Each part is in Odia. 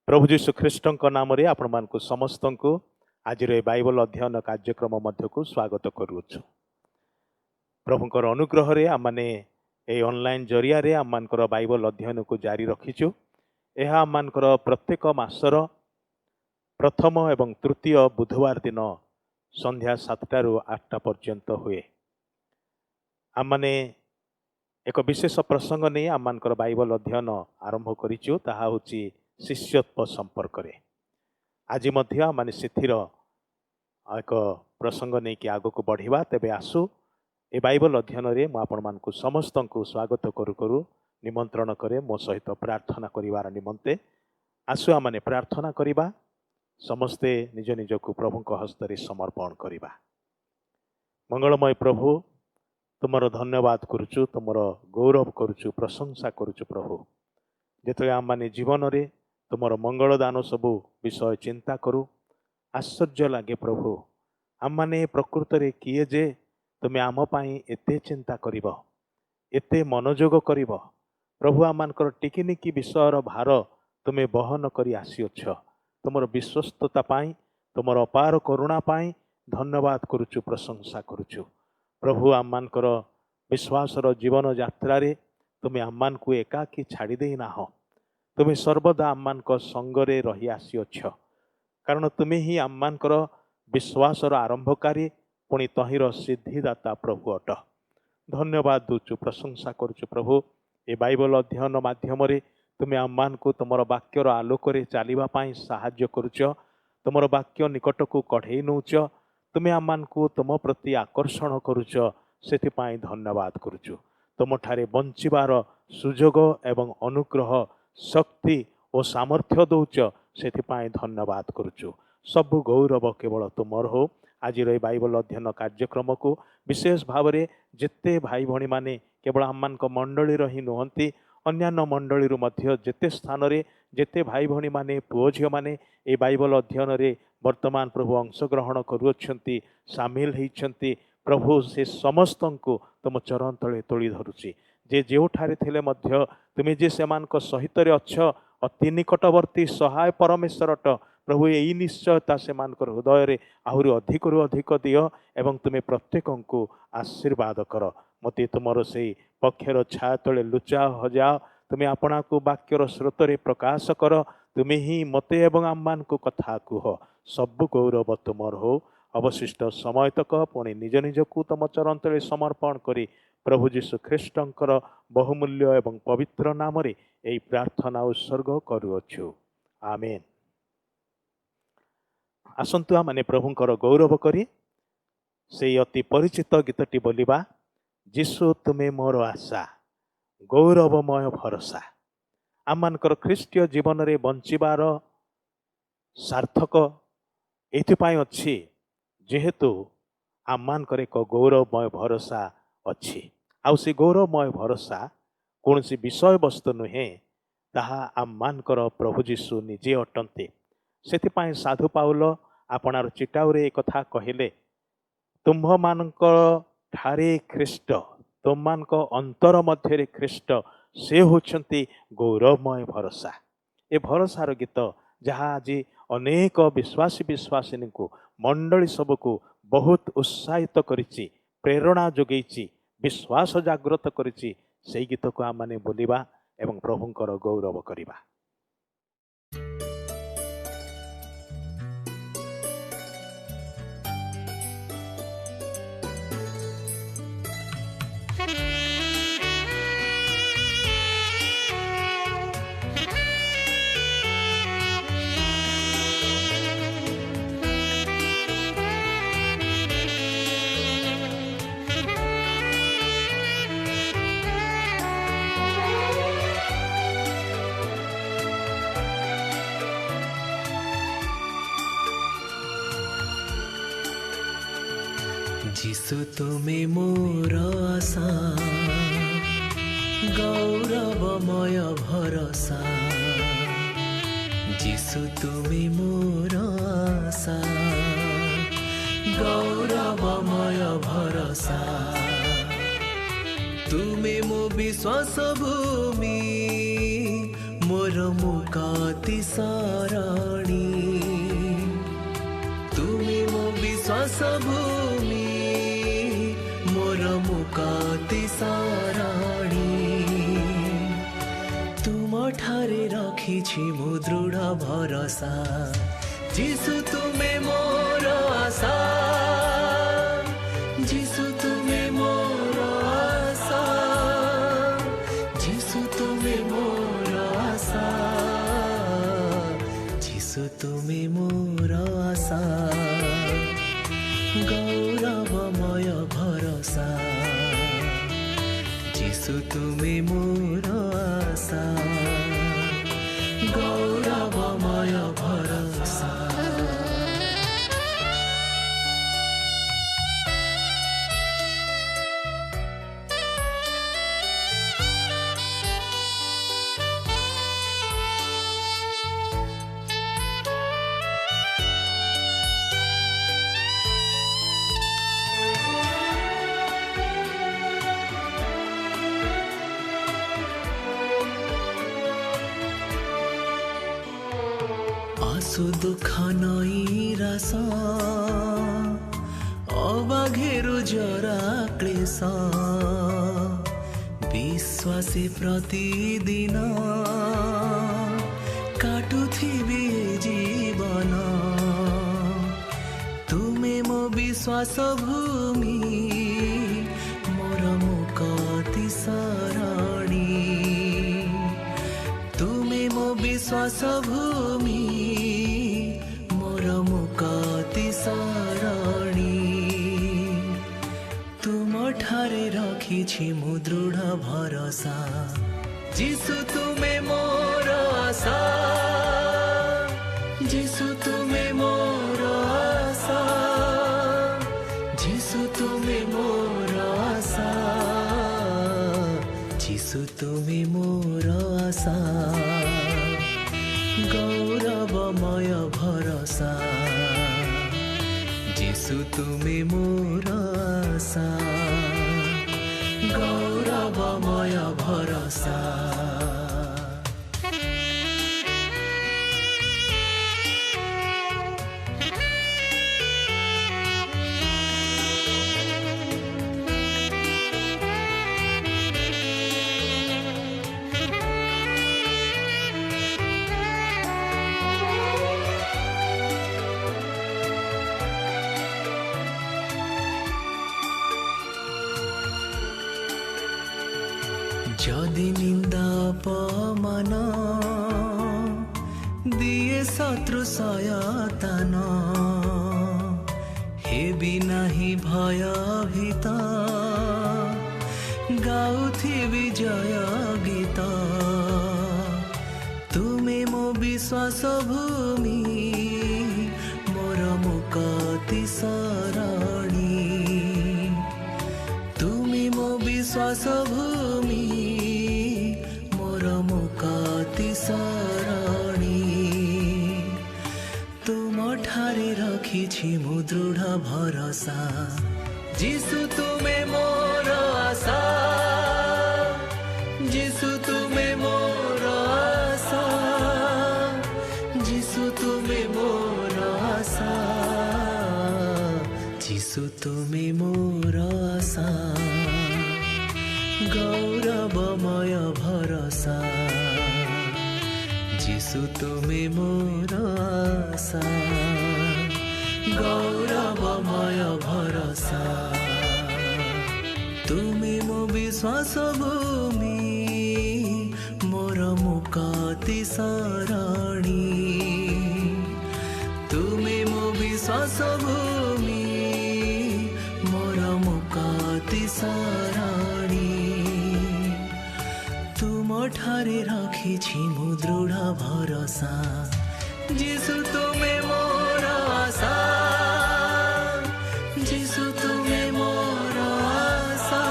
प्रभु जीशु ख्रीष्टଙ୍କ ନାମରେ ଆପଣମାନଙ୍କୁ ସମସ୍ତଙ୍କୁ ଆଜିର ଏ ବାଇବଲ ଅଧ୍ୟୟନ କାର୍ଯ୍ୟକ୍ରମ ମଧ୍ୟକୁ ସ୍ୱାଗତ କରୁଅଛୁ। ପ୍ରଭୁଙ୍କର ଅନୁଗ୍ରହରେ ଆମମାନେ ଏହି ଅନଲାଇନ୍ ଜରିଆରେ ଆମମାନଙ୍କର ବାଇବଲ ଅଧ୍ୟୟନକୁ ଜାରି ରଖିଛୁ। ଏହା ଆମମାନଙ୍କର ପ୍ରତ୍ୟେକ ମାସର ପ୍ରଥମ ଏବଂ ତୃତୀୟ ବୁଧବାର ଦିନ ସନ୍ଧ୍ୟା 7ଟାରୁ 8ଟା ପର୍ଯ୍ୟନ୍ତ ହୁଏ। ଆମମାନେ ଏକ ବିଶେଷ ପ୍ରସଙ୍ଗ ନେଇ ଆମମାନଙ୍କର ବାଇବଲ ଅଧ୍ୟୟନ ଆରମ୍ଭ କରିଛୁ। ତାହା ହେଉଛି शिष्यत्व संपर्क रे। आज मध्य माने सिथिर एक प्रसंग नहीं कि आगो को बढ़िबा। तेबे आसु ए बाइबल अध्ययन रे मु आपण मानकु समस्त को स्वागत करू करू निमंत्रण करे मो सहित प्रार्थना करिवार निमंते। आसु आमने प्रार्थना करिबा, समस्ते निज निज को प्रभु को हस्त रे समर्पण करिबा। मंगलमय प्रभु, तुमरो धन्यवाद करूछु, तुमरो गौरव करूछु, प्रशंसा करूछु प्रभु। जेतले आमने जीवन रे तुमर मंगल दान सबू विषय चिंता करू, आश्चर्य लगे प्रभु। आम माने प्रकृत रे किए जे तुम्हें आम पाई एते चिंता करिब, एते मनोयोग करिब प्रभु। आमनकर टिकिनिकी विषयर भार तुम्हें बहन करी आसीअछ। तुमर विश्वस्तता पाई, तुमर अपार करुणा पाई धन्यवाद करूछु, प्रशंसा करूछु प्रभु। आमनकर विश्वासर जीवन यात्रा रे तुम्हें आमको एकाकी छाड़ी दे ना हो। तुम्हें सर्वदा आम्मानक संगरे रही आसीअछ, कारण तुम्हें ही आम्मानकर विश्वासर आरंभकारी पुणी तहिर सिद्धिदाता प्रभु अट। धन्यवाद दूचु, प्रशंसा करुचु प्रभु। ए बाइबल अध्ययन माध्यम रे तुम्हें आम्मानकु तुमर वाक्यर आलोक रे चलिबा पाई साहाय्य करुच। तुमर वाक्य निकट को कढ़ेई नौच। तुम्हें आम्मानकु तुम प्रति आकर्षण करुच, सेति पाई धन्यवाद करुचु। तुम ठारे बंचिबार सुजोग एवं अनुग्रह शक्ति और सामर्थ्य दौच, से धन्यवाद करुचु। सबु गौरव केवल तुमर हो। आज ये बाइबल अध्ययन कार्यक्रम को विशेष भाव में जिते भाई भणी माने केवल आम मंडली ही नुहति, अन्यान्य मंडली जेते स्थान रे जेते भाई भणी माने पुओ झियो माने ए बाइबल अध्ययन रे वर्तमान प्रभु अंशग्रहण करुछंती, सामिल होइछंती प्रभु। से समस्त को तुम चरण तले तोली धरुची। जे जोठारे थिले मध्य तुम्हें जे सेमानक सहित रे अछ, अति निकटवर्ती सहाय परमेश्वर अट प्रभु। यही निश्चयता सेमानकर हृदय रे आहुरी अधिकरु अधिक दियो एवं तुम्हें प्रत्येक को आशीर्वाद कर। मते तुमर से पक्षर छाया तले लुचा हजाओ। तुम्हें आपना को वाक्यर स्रोत रे प्रकाश कर। तुम्हें ही मते एवं आम्मान को कथा कुह। सबु गौरव तुमर हो। अवशिष्ट समय तक पुणी निज निज को तुम चरण तले समर्पण करी प्रभु जीशु ख्रीष्टंकर बहुमूल्य एवं पवित्र नाम रे एई प्रार्थना उत्सर्ग करुअछु, आमेन। आसंतु आमने प्रभुंकर गौरव करी से अति परिचित गीतटी बोलिबा। जीशु तुमे मोर आशा, गौरवमय भरोसा। आमनकर ख्रीष्टीय जीवन रे बंचिबार सार्थक एथिपाई अछि जेहेतु आमनकर एक गौरवमय भरोसा अच्छी। आउ से गौरवमय भरोसा कौन सी विषय वस्तु नुहे, ताहा आममानकर प्रभु जीशु निजे अटंते। सेथिपाई साधु पाउल आपणार चिटाउरे एक कथा कहिले, तुम्भ मानक ठारे ख्रीष्ट, तुम मानक अंतर मध्य ख्रीष्ट, से होछंती गौरवमय भरोसा। ए भरोसार गीत जहाँ आज अनेक विश्वासी विश्वासिनी को मंडली सबको बहुत उत्साहित करिछि, प्रेरणा जोगैछि, विश्वास जागृत करिछि। से गीत को आम माने बोलिबा एवं प्रभुंकर गौरव करिबा। जीशु तुमे मोर आशा, गौरवमय भरोसा। जीशु तुमे मोर आशा, गौरवमय भरोसा। तुमे मो विश्वास भूमि, मोर मुक्ति सरणी तुमी मो विश्वास भूमि मोर मुक्ति सरणी तुम ठारे रखिछि मु दृढ़ भरोसा जीशु तुमे मोर आशा जीशु तुमे मोर आशा जीशु तुमे मोर आशा जीशु तुमे मोर आशा गौरवमय भरोसा जीशु तुमे मोर आशा गौरवमय भरोसा आसु दुख नैरास अबाघेरु जरा क्लेश विश्वासी प्रतिदिन काटुथिबे जीवन तुमे मो विश्वास भूमि मोर मुक्ति सरणी तुमे मो विश्वास भूमि मोर मुक्ति सरणी तुम ठारे रखिछि मु दृढ़ भरोसा जीशु तुमे मोर आशा जीशु तुमे मोर आशा जीशु तुमे मोर आशा जीशु तुमे मोर आशा गौरवमय भरोसा जीशु तुमे मोर आशा गौरवमय भरोसा जदि निंदा अपमान दिए शत्रु सयतान हेबि नाही भयभीत गाउथिबि जय गीत तुमे मो विश्वास भूमि मोर मुक्ति सरणी तुमे मो विश्वास भूमि मोर मुक्ति सरणी तुम ठारे रखिछि मु दृढ़ भरोसा जीशु तुमे मोर आशा जीशु तुमे मोर आशा जीशु तुमे मोर आशा जीशु तुमे मोर आशा गौरवमय भरोसा जीशु तुमे मोर आशा गौरवमय भरोसा तुमे मो विश्वास भूमि मोर मुक्ति सरणी तुमे मो विश्वास भूमि मोर मुक्ति सरणी तुम ठारे रखिछि मु दृढ़ भरोसा जीशु तुमे मोर आशा जीशु तुमे मोर आशा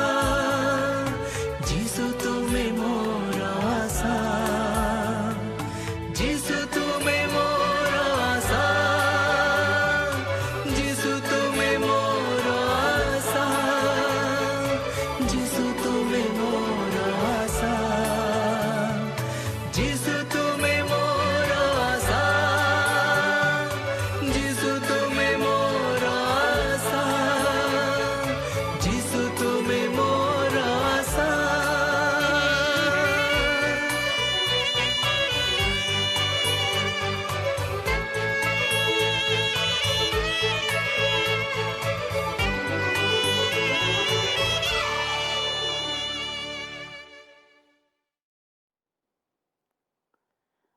जीशु तुमे मोर आशा जीशु तुमे मोर आशा जीशु तुमे मोर आशा जीशु तुमे मोर आशा जीशु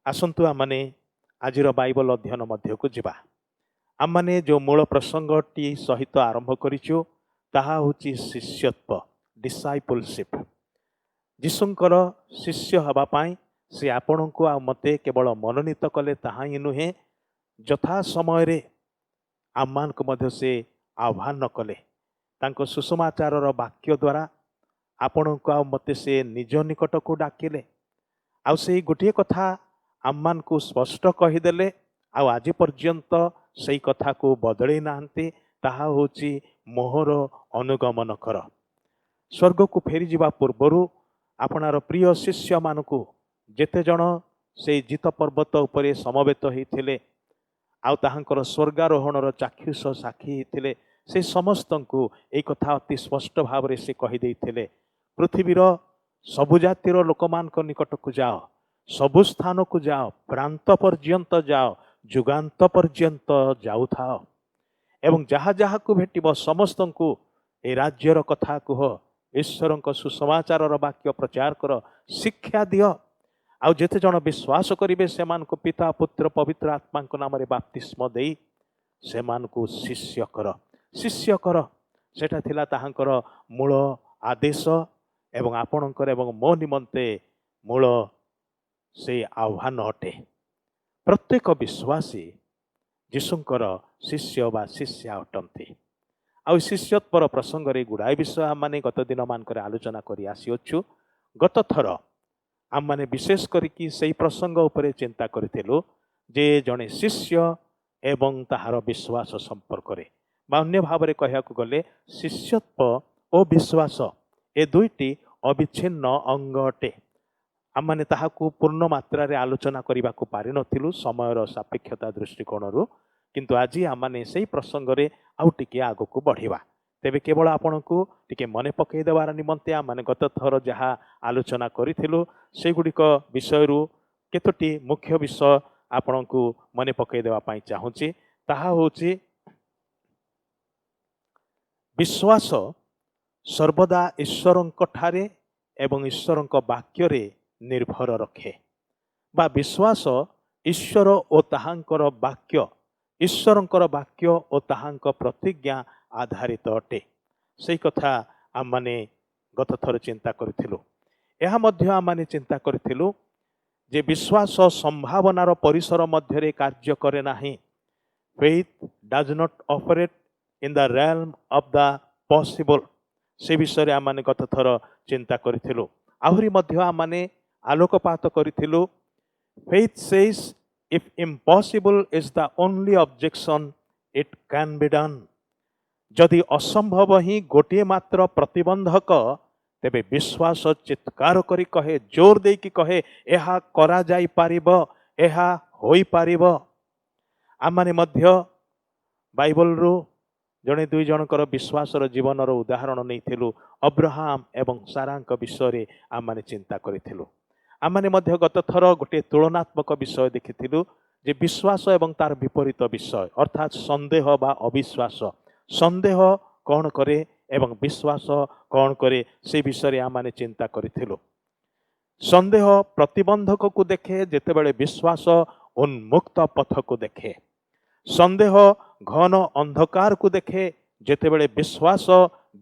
ଆସନ୍ତୁ ଆମମାନେ ଆଜିର ବାଇବଲ ଅଧ୍ୟୟନ ମଧ୍ୟକୁ ଯିବା। ଆମମାନେ ଯେଉଁ ମୂଳ ପ୍ରସଙ୍ଗଟି ସହିତ ଆରମ୍ଭ କରିଛୁ ତାହା ହେଉଛି ଶିଷ୍ୟତ୍ୱ, ଡିସାଇପଲସିପ୍। ଯୀଶୁଙ୍କର ଶିଷ୍ୟ ହେବା ପାଇଁ ସେ ଆପଣଙ୍କୁ ଆଉ ମୋତେ କେବଳ ମନୋନୀତ କଲେ ତାହା ହିଁ ନୁହେଁ, ଯଥା ସମୟରେ ଆମମାନଙ୍କୁ ମଧ୍ୟ ସେ ଆହ୍ୱାନ କଲେ। ତାଙ୍କ ସୁସମାଚାରର ବାକ୍ୟ ଦ୍ୱାରା ଆପଣଙ୍କୁ ଆଉ ମୋତେ ସେ ନିଜ ନିକଟକୁ ଡାକିଲେ। ଆଉ ସେଇ ଗୋଟିଏ କଥା ଆମମାନଙ୍କୁ ସ୍ପଷ୍ଟ କହିଦେଲେ, ଆଉ ଆଜି ପର୍ଯ୍ୟନ୍ତ ସେଇ କଥାକୁ ବଦଳେଇ ନାହାନ୍ତି। ତାହା ହେଉଛି ମୋହର ଅନୁଗମନ କର। ସ୍ୱର୍ଗକୁ ଫେରିଯିବା ପୂର୍ବରୁ ଆପଣାର ପ୍ରିୟ ଶିଷ୍ୟମାନଙ୍କୁ ଯେତେ ଜଣ ସେଇ ଜିତ ପର୍ବତ ଉପରେ ସମବେତ ହୋଇଥିଲେ ଆଉ ତାହାଙ୍କର ସ୍ୱର୍ଗାରୋହଣର ଚାକ୍ଷୁଷ ସାକ୍ଷୀ ହୋଇଥିଲେ, ସେ ସମସ୍ତଙ୍କୁ ଏଇ କଥା ଅତି ସ୍ପଷ୍ଟ ଭାବରେ ସେ କହିଦେଇଥିଲେ, ପୃଥିବୀର ସବୁ ଜାତିର ଲୋକମାନଙ୍କ ନିକଟକୁ ଯାଅ, ସବୁ ସ୍ଥାନକୁ ଯାଅ, ପ୍ରାନ୍ତ ପର୍ଯ୍ୟନ୍ତ ଯାଅ, ଯୁଗାନ୍ତ ପର୍ଯ୍ୟନ୍ତ ଯାଉଥାଅ ଏବଂ ଯାହା ଯାହାକୁ ଭେଟିବ ସମସ୍ତଙ୍କୁ ଏ ରାଜ୍ୟର କଥା କୁହ, ଈଶ୍ୱରଙ୍କ ସୁସମାଚାରର ବାକ୍ୟ ପ୍ରଚାର କର, ଶିକ୍ଷା ଦିଅ। ଆଉ ଯେତେ ଜଣ ବିଶ୍ୱାସ କରିବେ ସେମାନଙ୍କୁ ପିତା ପୁତ୍ର ପବିତ୍ର ଆତ୍ମାଙ୍କ ନାମରେ ବାପ୍ତିସ୍ମ ଦେଇ ସେମାନଙ୍କୁ ଶିଷ୍ୟ କର। ଶିଷ୍ୟ କର, ସେଟା ଥିଲା ତାହାଙ୍କର ମୂଳ ଆଦେଶ ଏବଂ ଆପଣଙ୍କର ଏବଂ ମୋ ନିମନ୍ତେ ମୂଳ ସେ ଆହ୍ୱାନ ଅଟେ। ପ୍ରତ୍ୟେକ ବିଶ୍ୱାସୀ ଯୀଶୁଙ୍କର ଶିଷ୍ୟ ବା ଶିଷ୍ୟା ଅଟନ୍ତି। ଆଉ ଶିଷ୍ୟତ୍ୱର ପ୍ରସଙ୍ଗରେ ଗୁଡ଼ାଏ ବିଷୟ ଆମମାନେ ଗତ ଦିନମାନଙ୍କରେ ଆଲୋଚନା କରି ଆସିଅଛୁ। ଗତ ଥର ଆମମାନେ ବିଶେଷ କରିକି ସେଇ ପ୍ରସଙ୍ଗ ଉପରେ ଚିନ୍ତା କରିଥିଲୁ ଯେ ଜଣେ ଶିଷ୍ୟ ଏବଂ ତାହାର ବିଶ୍ୱାସ ସମ୍ପର୍କରେ, ବା ଅନ୍ୟ ଭାବରେ କହିବାକୁ ଗଲେ ଶିଷ୍ୟତ୍ୱ ଓ ବିଶ୍ୱାସ ଏ ଦୁଇଟି ଅବିଚ୍ଛିନ୍ନ ଅଙ୍ଗ ଅଟେ। ଆମମାନେ ତାହାକୁ ପୂର୍ଣ୍ଣ ମାତ୍ରାରେ ଆଲୋଚନା କରିବାକୁ ପାରିନଥିଲୁ ସମୟର ସାପେକ୍ଷତା ଦୃଷ୍ଟିକୋଣରୁ, କିନ୍ତୁ ଆଜି ଆମମାନେ ସେଇ ପ୍ରସଙ୍ଗରେ ଆଉ ଟିକିଏ ଆଗକୁ ବଢ଼ିବା। ତେବେ କେବଳ ଆପଣଙ୍କୁ ଟିକେ ମନେ ପକାଇ ଦେବାର ନିମନ୍ତେ ଆମମାନେ ଗତ ଥର ଯାହା ଆଲୋଚନା କରିଥିଲୁ ସେଗୁଡ଼ିକ ବିଷୟରୁ କେତୋଟି ମୁଖ୍ୟ ବିଷୟ ଆପଣଙ୍କୁ ମନେ ପକାଇ ଦେବା ପାଇଁ ଚାହୁଁଛି। ତାହା ହେଉଛି ବିଶ୍ୱାସ ସର୍ବଦା ଈଶ୍ୱରଙ୍କ ଠାରେ ଏବଂ ଈଶ୍ୱରଙ୍କ ବାକ୍ୟରେ ନିର୍ଭର ରଖେ, ବା ବିଶ୍ୱାସ ଈଶ୍ୱର ଓ ତାହାଙ୍କର ବାକ୍ୟ, ଈଶ୍ୱରଙ୍କର ବାକ୍ୟ ଓ ତାହାଙ୍କ ପ୍ରତିଜ୍ଞା ଆଧାରିତ ଅଟେ। ସେଇ କଥା ଆମମାନେ ଗତ ଥର ଚିନ୍ତା କରିଥିଲୁ। ଏହା ମଧ୍ୟ ଆମମାନେ ଚିନ୍ତା କରିଥିଲୁ ଯେ ବିଶ୍ୱାସ ସମ୍ଭାବନାର ପରିସର ମଧ୍ୟରେ କାର୍ଯ୍ୟ କରେ ନାହିଁ। Faith does not operate in the realm of the possible. ସେ ବିଷୟରେ ଆମମାନେ ଗତ ଥର ଚିନ୍ତା କରିଥିଲୁ। ଆହୁରି ମଧ୍ୟ ଆମମାନେ ଆଲୋକପାତ କରିଥିଲୁ, faith says if impossible is the only objection it can be done। ଯଦି ଅସମ୍ଭବ ହିଁ ଗୋଟିଏ ମାତ୍ର ପ୍ରତିବନ୍ଧକ, ତେବେ ବିଶ୍ୱାସ ଚିତ୍କାର କରି କହେ, ଜୋର ଦେଇକି କହେ, ଏହା କରାଯାଇପାରିବ, ଏହା ହୋଇପାରିବ। ଆମମାନେ ମଧ୍ୟ ବାଇବଲରୁ ଜଣେ ଦୁଇ ଜଣଙ୍କର ବିଶ୍ୱାସର ଜୀବନର ଉଦାହରଣ ନେଇଥିଲୁ। ଅବ୍ରାହାମ ଏବଂ ସାରାଙ୍କ ବିଷୟରେ ଆମମାନେ ଚିନ୍ତା କରିଥିଲୁ। ଆମମାନେ ମଧ୍ୟ ଗତ ଥର ଗୋଟିଏ ତୁଳନାତ୍ମକ ବିଷୟ ଦେଖିଥିଲୁ ଯେ ବିଶ୍ୱାସ ଏବଂ ତାର ବିପରୀତ ବିଷୟ ଅର୍ଥାତ୍ ସନ୍ଦେହ ବା ଅବିଶ୍ୱାସ। ସନ୍ଦେହ କ'ଣ କରେ ଏବଂ ବିଶ୍ୱାସ କ'ଣ କରେ ସେ ବିଷୟରେ ଆମମାନେ ଚିନ୍ତା କରିଥିଲୁ। ସନ୍ଦେହ ପ୍ରତିବନ୍ଧକକୁ ଦେଖେ, ଯେତେବେଳେ ବିଶ୍ୱାସ ଉନ୍ମୁକ୍ତ ପଥକୁ ଦେଖେ। ସନ୍ଦେହ ଘନ ଅନ୍ଧକାରକୁ ଦେଖେ, ଯେତେବେଳେ ବିଶ୍ୱାସ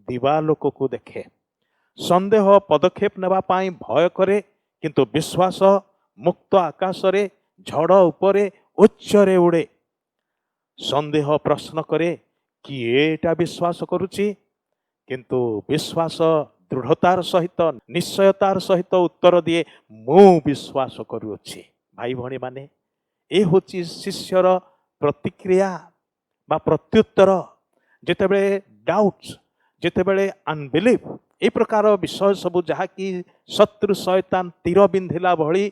ଦିବାଲୋକକୁ ଦେଖେ। ସନ୍ଦେହ ପଦକ୍ଷେପ ନେବା ପାଇଁ ଭୟ କରେ, କିନ୍ତୁ ବିଶ୍ୱାସ ମୁକ୍ତ ଆକାଶରେ ଝଡ଼ ଉପରେ ଉଚ୍ଚରେ ଉଡ଼େ। ସନ୍ଦେହ ପ୍ରଶ୍ନ କରେ, କିଏ ଏଇଟା ବିଶ୍ୱାସ କରୁଛି? କିନ୍ତୁ ବିଶ୍ୱାସ ଦୃଢ଼ତାର ସହିତ ନିଶ୍ଚୟତାର ସହିତ ଉତ୍ତର ଦିଏ, ମୁଁ ବିଶ୍ୱାସ କରୁଅଛି। ଭାଇ ଭଉଣୀମାନେ, ଏ ହେଉଛି ଶିଷ୍ୟର ପ୍ରତିକ୍ରିୟା ବା ପ୍ରତ୍ୟୁତ୍ତର। ଯେତେବେଳେ ଡାଉଟ୍ସ, ଯେତେବେଳେ ଅନବିଲିଫ୍, এই ପ୍ରକାର ବିଷୟ ସବୁ ଯାହାକି ଶତ୍ରୁ ଶୟତାନ ତୀର ବିନ୍ଧିଲା ଭଳି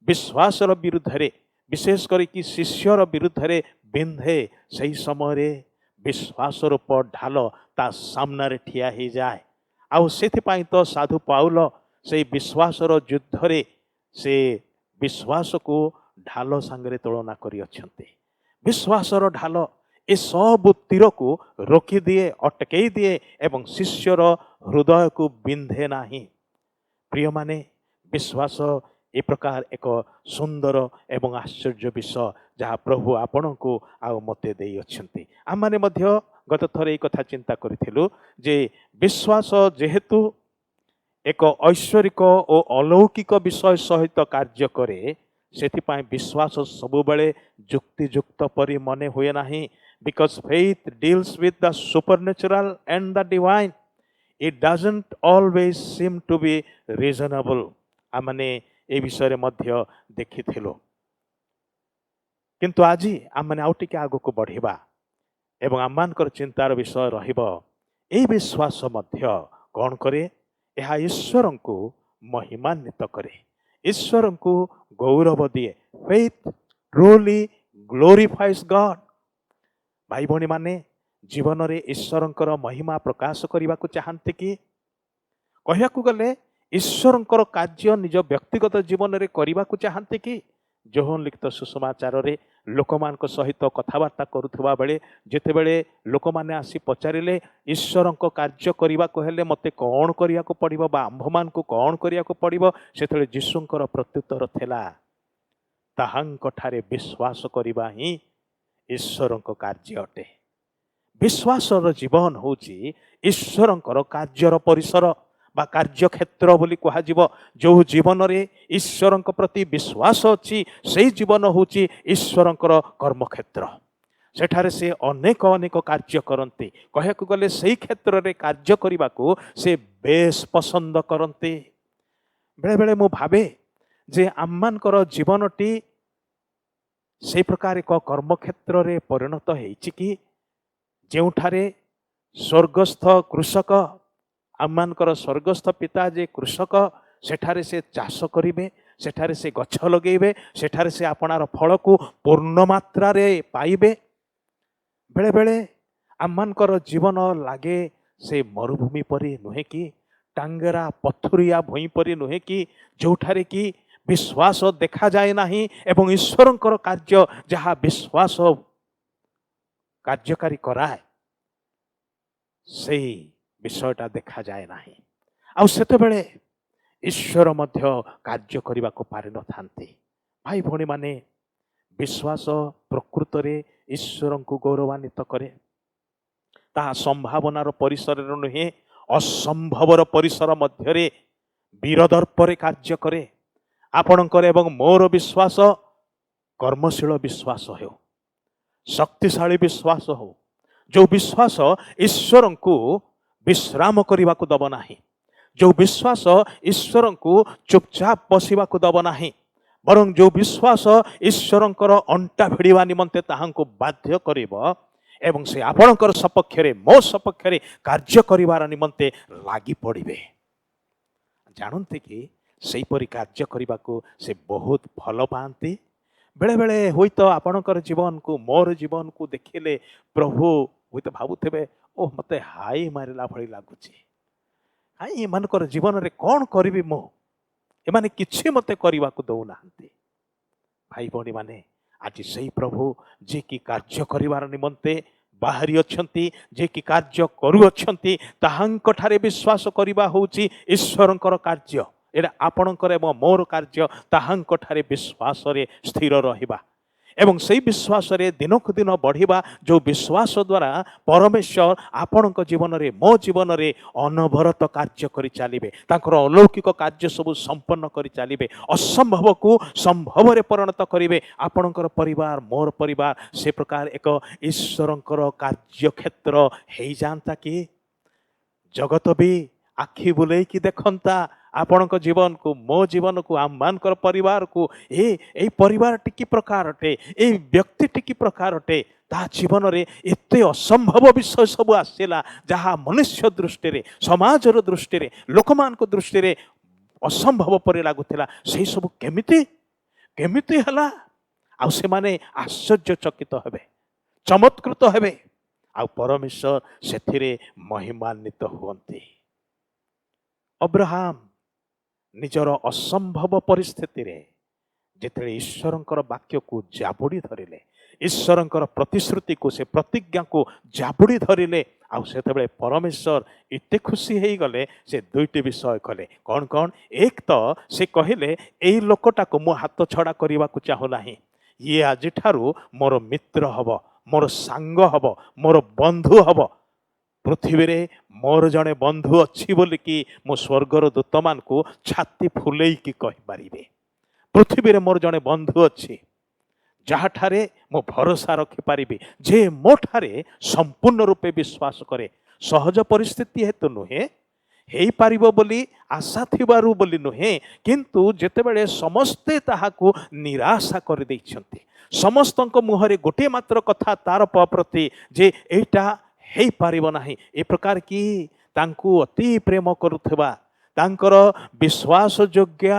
ବିଶ୍ୱାସର ବିରୁଦ୍ଧରେ, ବିଶେଷ କରିକି ଶିଷ୍ୟର ବିରୁଦ୍ଧରେ ବିନ୍ଧେ, ସେହି ସମୟରେ ବିଶ୍ୱାସ ରୂପ ଢାଲ ତା ସାମ୍ନାରେ ଠିଆ ହେଇଯାଏ। ଆଉ ସେଥିପାଇଁ ତ ସାଧୁ ପାଉଲ ସେଇ ବିଶ୍ୱାସର ଯୁଦ୍ଧରେ ସେ ବିଶ୍ୱାସକୁ ଢାଲ ସାଙ୍ଗରେ ତୁଳନା କରିଅଛନ୍ତି। ବିଶ୍ୱାସର ଢାଲ ଏ ସବୁ ତୀରକୁ ରୋକିଦିଏ, ଅଟକେଇ ଦିଏ ଏବଂ ଶିଷ୍ୟର ହୃଦୟକୁ ବିନ୍ଧେ ନାହିଁ। ପ୍ରିୟମାନେ, ବିଶ୍ୱାସ ए प्रकार एक सुंदर एवं आश्चर्य विषय जहाँ प्रभु आपणको आउ मते देई अछंती। आम माने मध्य गत थर एक कथा चिंता करिथिलु जे विश्वास जेहेतु एक ऐश्वरिक और अलौकिक विषय सहित कार्य करे सेथिपाई विश्वास सबुबले जुक्तियुक्त परि मने हुए नाही। Because faith deals with the supernatural and the divine, it doesn't always seem to be reasonable. आमने ए विषय मध्य देखिथिलु, किंतु आज आमने आउ टिके आगको बढ़िबा एवं आममानकर चिंतार विषय रहिब ए विश्वास मध्य कौन करे, यह ईश्वर को महिमान्वित करे, ईश्वर को गौरव दिए। Faith truly glorifies God. भाई भौणी माने जीवन रे ईश्वरंकर महिमा प्रकाश करने को चाहते कि कहया गले ईश्वरंकर कार्य निज व्यक्तिगत जीवन रे करने को चाहते कि जोहन लिखित सुसमाचार रे लोकमान सहित कथबार्ता करुवा बेले जितेबले लोक मैंने आसी पचारे ईश्वर कार्य करने को हेले मते कौन करने को पड़ो बा आंभमान को कौन करने को पड़ो, से जीशुंकर प्रत्युत्तर थिला ताहांकठारे विश्वास करवा ही ईश्वर कार्य अटे। विश्वासर जीवन होची ईश्वरंकर कार्यर परिसर बा कार्यक्षेत्र बोली कह। जो जीवन रे ईश्वर प्रति विश्वास अच्छी से जीवन होची ईश्वरंकर कर्मक्षेत्र। सेठारे से अनेक अनेक कार्य करते, कहया गले से क्षेत्र रे कार्य करने को से बेस पसंद करते। बेले बेले मु भावे जे आम्मानकर जीवनटी से प्रकार एक कर्मक्षेत्र रे परिणत होइछि कि जोठारे स्वर्गस्थ कृषक आम्मानकर स्वर्गस्थ पिता जे कृषक सेठारे से चाष करिवे, सेठारे से गछ लगेइबे, सेठारे से आपणार फल को पूर्ण मात्रा रे पाइबे। बेले बेले आम्मानकर जीवन लागे से मरुभूमि परि नुहे कि टांगेरा पथुरिया भूई परि नुहे कि जोठारे कि विश्वास देखा जाए नाही एवं ईश्वरंकर कार्य जहाँ विश्वास कार्यकारी कराए से विषयटा देखा जाए नाही। आउ सेतेबेले ईश्वर मध्य कार्य करने को पारि न थांती। भाई भौणी माने विश्वास प्रकृत रे ईश्वर को गौरवान्वित करे। ता संभावनार परिसर नुहे असंभवर परिसर मध्य वीरदर्परे कार्य करे। आपणकर एवं मोर विश्वास कर्मशील विश्वास हो, शक्तिशाली विश्वास हो, जो विश्वास ईश्वर को विश्राम करने को दब नाही, जो विश्वास ईश्वर को चुपचाप बसवा को दब नाही, बरं जो विश्वास ईश्वरंकर अंटा भिड़वा निमंते ताहांको बाध्य करिब एवं से आपणकर सपक्षरे मो सपक्षरे कार्य करिवार निमंते लागी पड़िबे। जानते कि सेपरी कार्य करने को से बहुत भल पाती। बेले बेले हुई तो आपणकर जीवन को मोर जीवन को देखिले प्रभु हुई तो भावुथे ओ मते हाई मारिला भली लगुच, हाई एमानकर जीवन रे कौन करी मो, एमाने किछि मते करने को दौ नाहंती। भाई भौणी माने आज से प्रभु जे कि कार्य करिवार निमंते बाहरी अछंती, जे कि कार्य करू अछंती, ताहांकठारे विश्वास करिबा होउची ईश्वरंकर कार्य। एटा आपणकर एवं मोर कार्य ताहांकठारे विश्वास रे स्थिर रहिबा एवं से विश्वास रे दिनक दिन बढ़िबा। जो विश्वास द्वारा परमेश्वर आपणक जीवन रे मो जीवन रे अनवरत कार्य करि चालिबे, तांकर अलौकिक कार्य सब संपन्न करि चालिबे, असंभव को संभव रे परिणत करिवे। आपणकर परिवार मोर परिवार से प्रकार एक ईश्वरंकर कार्य क्षेत्र हेइ जानता कि जगत भी आखि बुले कि देखंता आपणक जीवन को मो जीवन को आम्मानकर परिवार को ए परिवार टिकी प्रकार अटे, ए व्यक्ति टिकी प्रकार अटे। ता जीवन रे एते असंभव विषय सब आसेला जहाँ मनुष्य दृष्टि रे समाजर दृष्टि रे लोकमान को दृष्टि रे असंभव परि लागुथिला। से सब केमिति केमिति हला आ से माने आश्चर्यचकित हेबे, चमत्कृत हेबे, आ परमेश्वर सेथिरे महिमान्वित हुअन्ति। अब्राहम निजर असंभव परिस्थिति रे जेते ईश्वरंकर वाक्य को जाबुड़ी धरिले, ଈଶ୍ୱରଙ୍କର ପ୍ରତିଶ୍ରୁତିକୁ ସେ ପ୍ରତିଜ୍ଞାକୁ ଜାବୁଡ଼ି ଧରିଲେ। ଆଉ ସେତେବେଳେ ପରମେଶ୍ୱର ଏତେ ଖୁସି ହେଇଗଲେ ସେ ଦୁଇଟି ବିଷୟ କଲେ। କ'ଣ କ'ଣ? ଏକ ତ ସେ କହିଲେ ଏଇ ଲୋକଟାକୁ ମୁଁ ହାତ ଛଡ଼ା କରିବାକୁ ଚାହୁଁନାହିଁ। ଇଏ ଆଜିଠାରୁ ମୋର ମିତ୍ର ହବ, ମୋର ସାଙ୍ଗ ହବ, ମୋର ବନ୍ଧୁ ହବ। ପୃଥିବୀରେ ମୋର ଜଣେ ବନ୍ଧୁ ଅଛି ବୋଲିକି ମୁଁ ସ୍ୱର୍ଗର ଦୂତମାନଙ୍କୁ ଛାତି ଫୁଲେଇକି କହିପାରିବି। ପୃଥିବୀରେ ମୋର ଜଣେ ବନ୍ଧୁ ଅଛି ଯାହାଠାରେ ମୁଁ ଭରସା ରଖିପାରିବି, ଯେ ମୋ ଠାରେ ସମ୍ପୂର୍ଣ୍ଣ ରୂପେ ବିଶ୍ୱାସ କରେ। ସହଜ ପରିସ୍ଥିତି ହେତୁ ନୁହେଁ, ହେଇପାରିବ ବୋଲି ଆଶା ଥିବାରୁ ବୋଲି ନୁହେଁ, କିନ୍ତୁ ଯେତେବେଳେ ସମସ୍ତେ ତାହାକୁ ନିରାଶା କରିଦେଇଛନ୍ତି, ସମସ୍ତଙ୍କ ମୁହଁରେ ଗୋଟିଏ ମାତ୍ର କଥା ତାର ପ୍ରତି ଯେ ଏଇଟା ହେଇପାରିବ ନାହିଁ, ଏ ପ୍ରକାର କି ତାଙ୍କୁ ଅତି ପ୍ରେମ କରୁଥିବା, ତାଙ୍କର ବିଶ୍ୱାସ ଯୋଗ୍ୟା,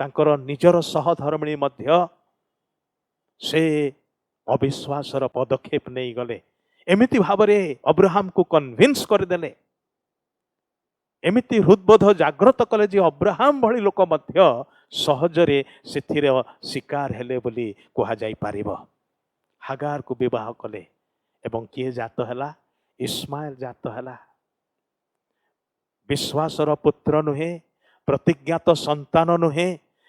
ତାଙ୍କର ନିଜର ସହଧର୍ମିଣୀ ମଧ୍ୟ ସେ ଅବିଶ୍ୱାସର ପଦକ୍ଷେପ ନେଇଗଲେ। ଏମିତି ଭାବରେ ଅବ୍ରାହମକୁ କନଭିନ୍ସ କରିଦେଲେ, ଏମିତି ହୃଦବୋଧ ଜାଗ୍ରତ କଲେ ଯେ ଅବ୍ରାହମ ଭଳି ଲୋକ ମଧ୍ୟ ସହଜରେ ସେଥିରେ ଶିକାର ହେଲେ ବୋଲି କୁହାଯାଇପାରିବ। ହାଗାରକୁ ବିବାହ କଲେ ଏବଂ କିଏ ଜାତ ହେଲା? ଇସ୍ମାଏଲ ଜାତ ହେଲା। ବିଶ୍ୱାସର ପୁତ୍ର ନୁହେଁ, ପ୍ରତିଜ୍ଞାତ ସନ୍ତାନ ନୁହେଁ,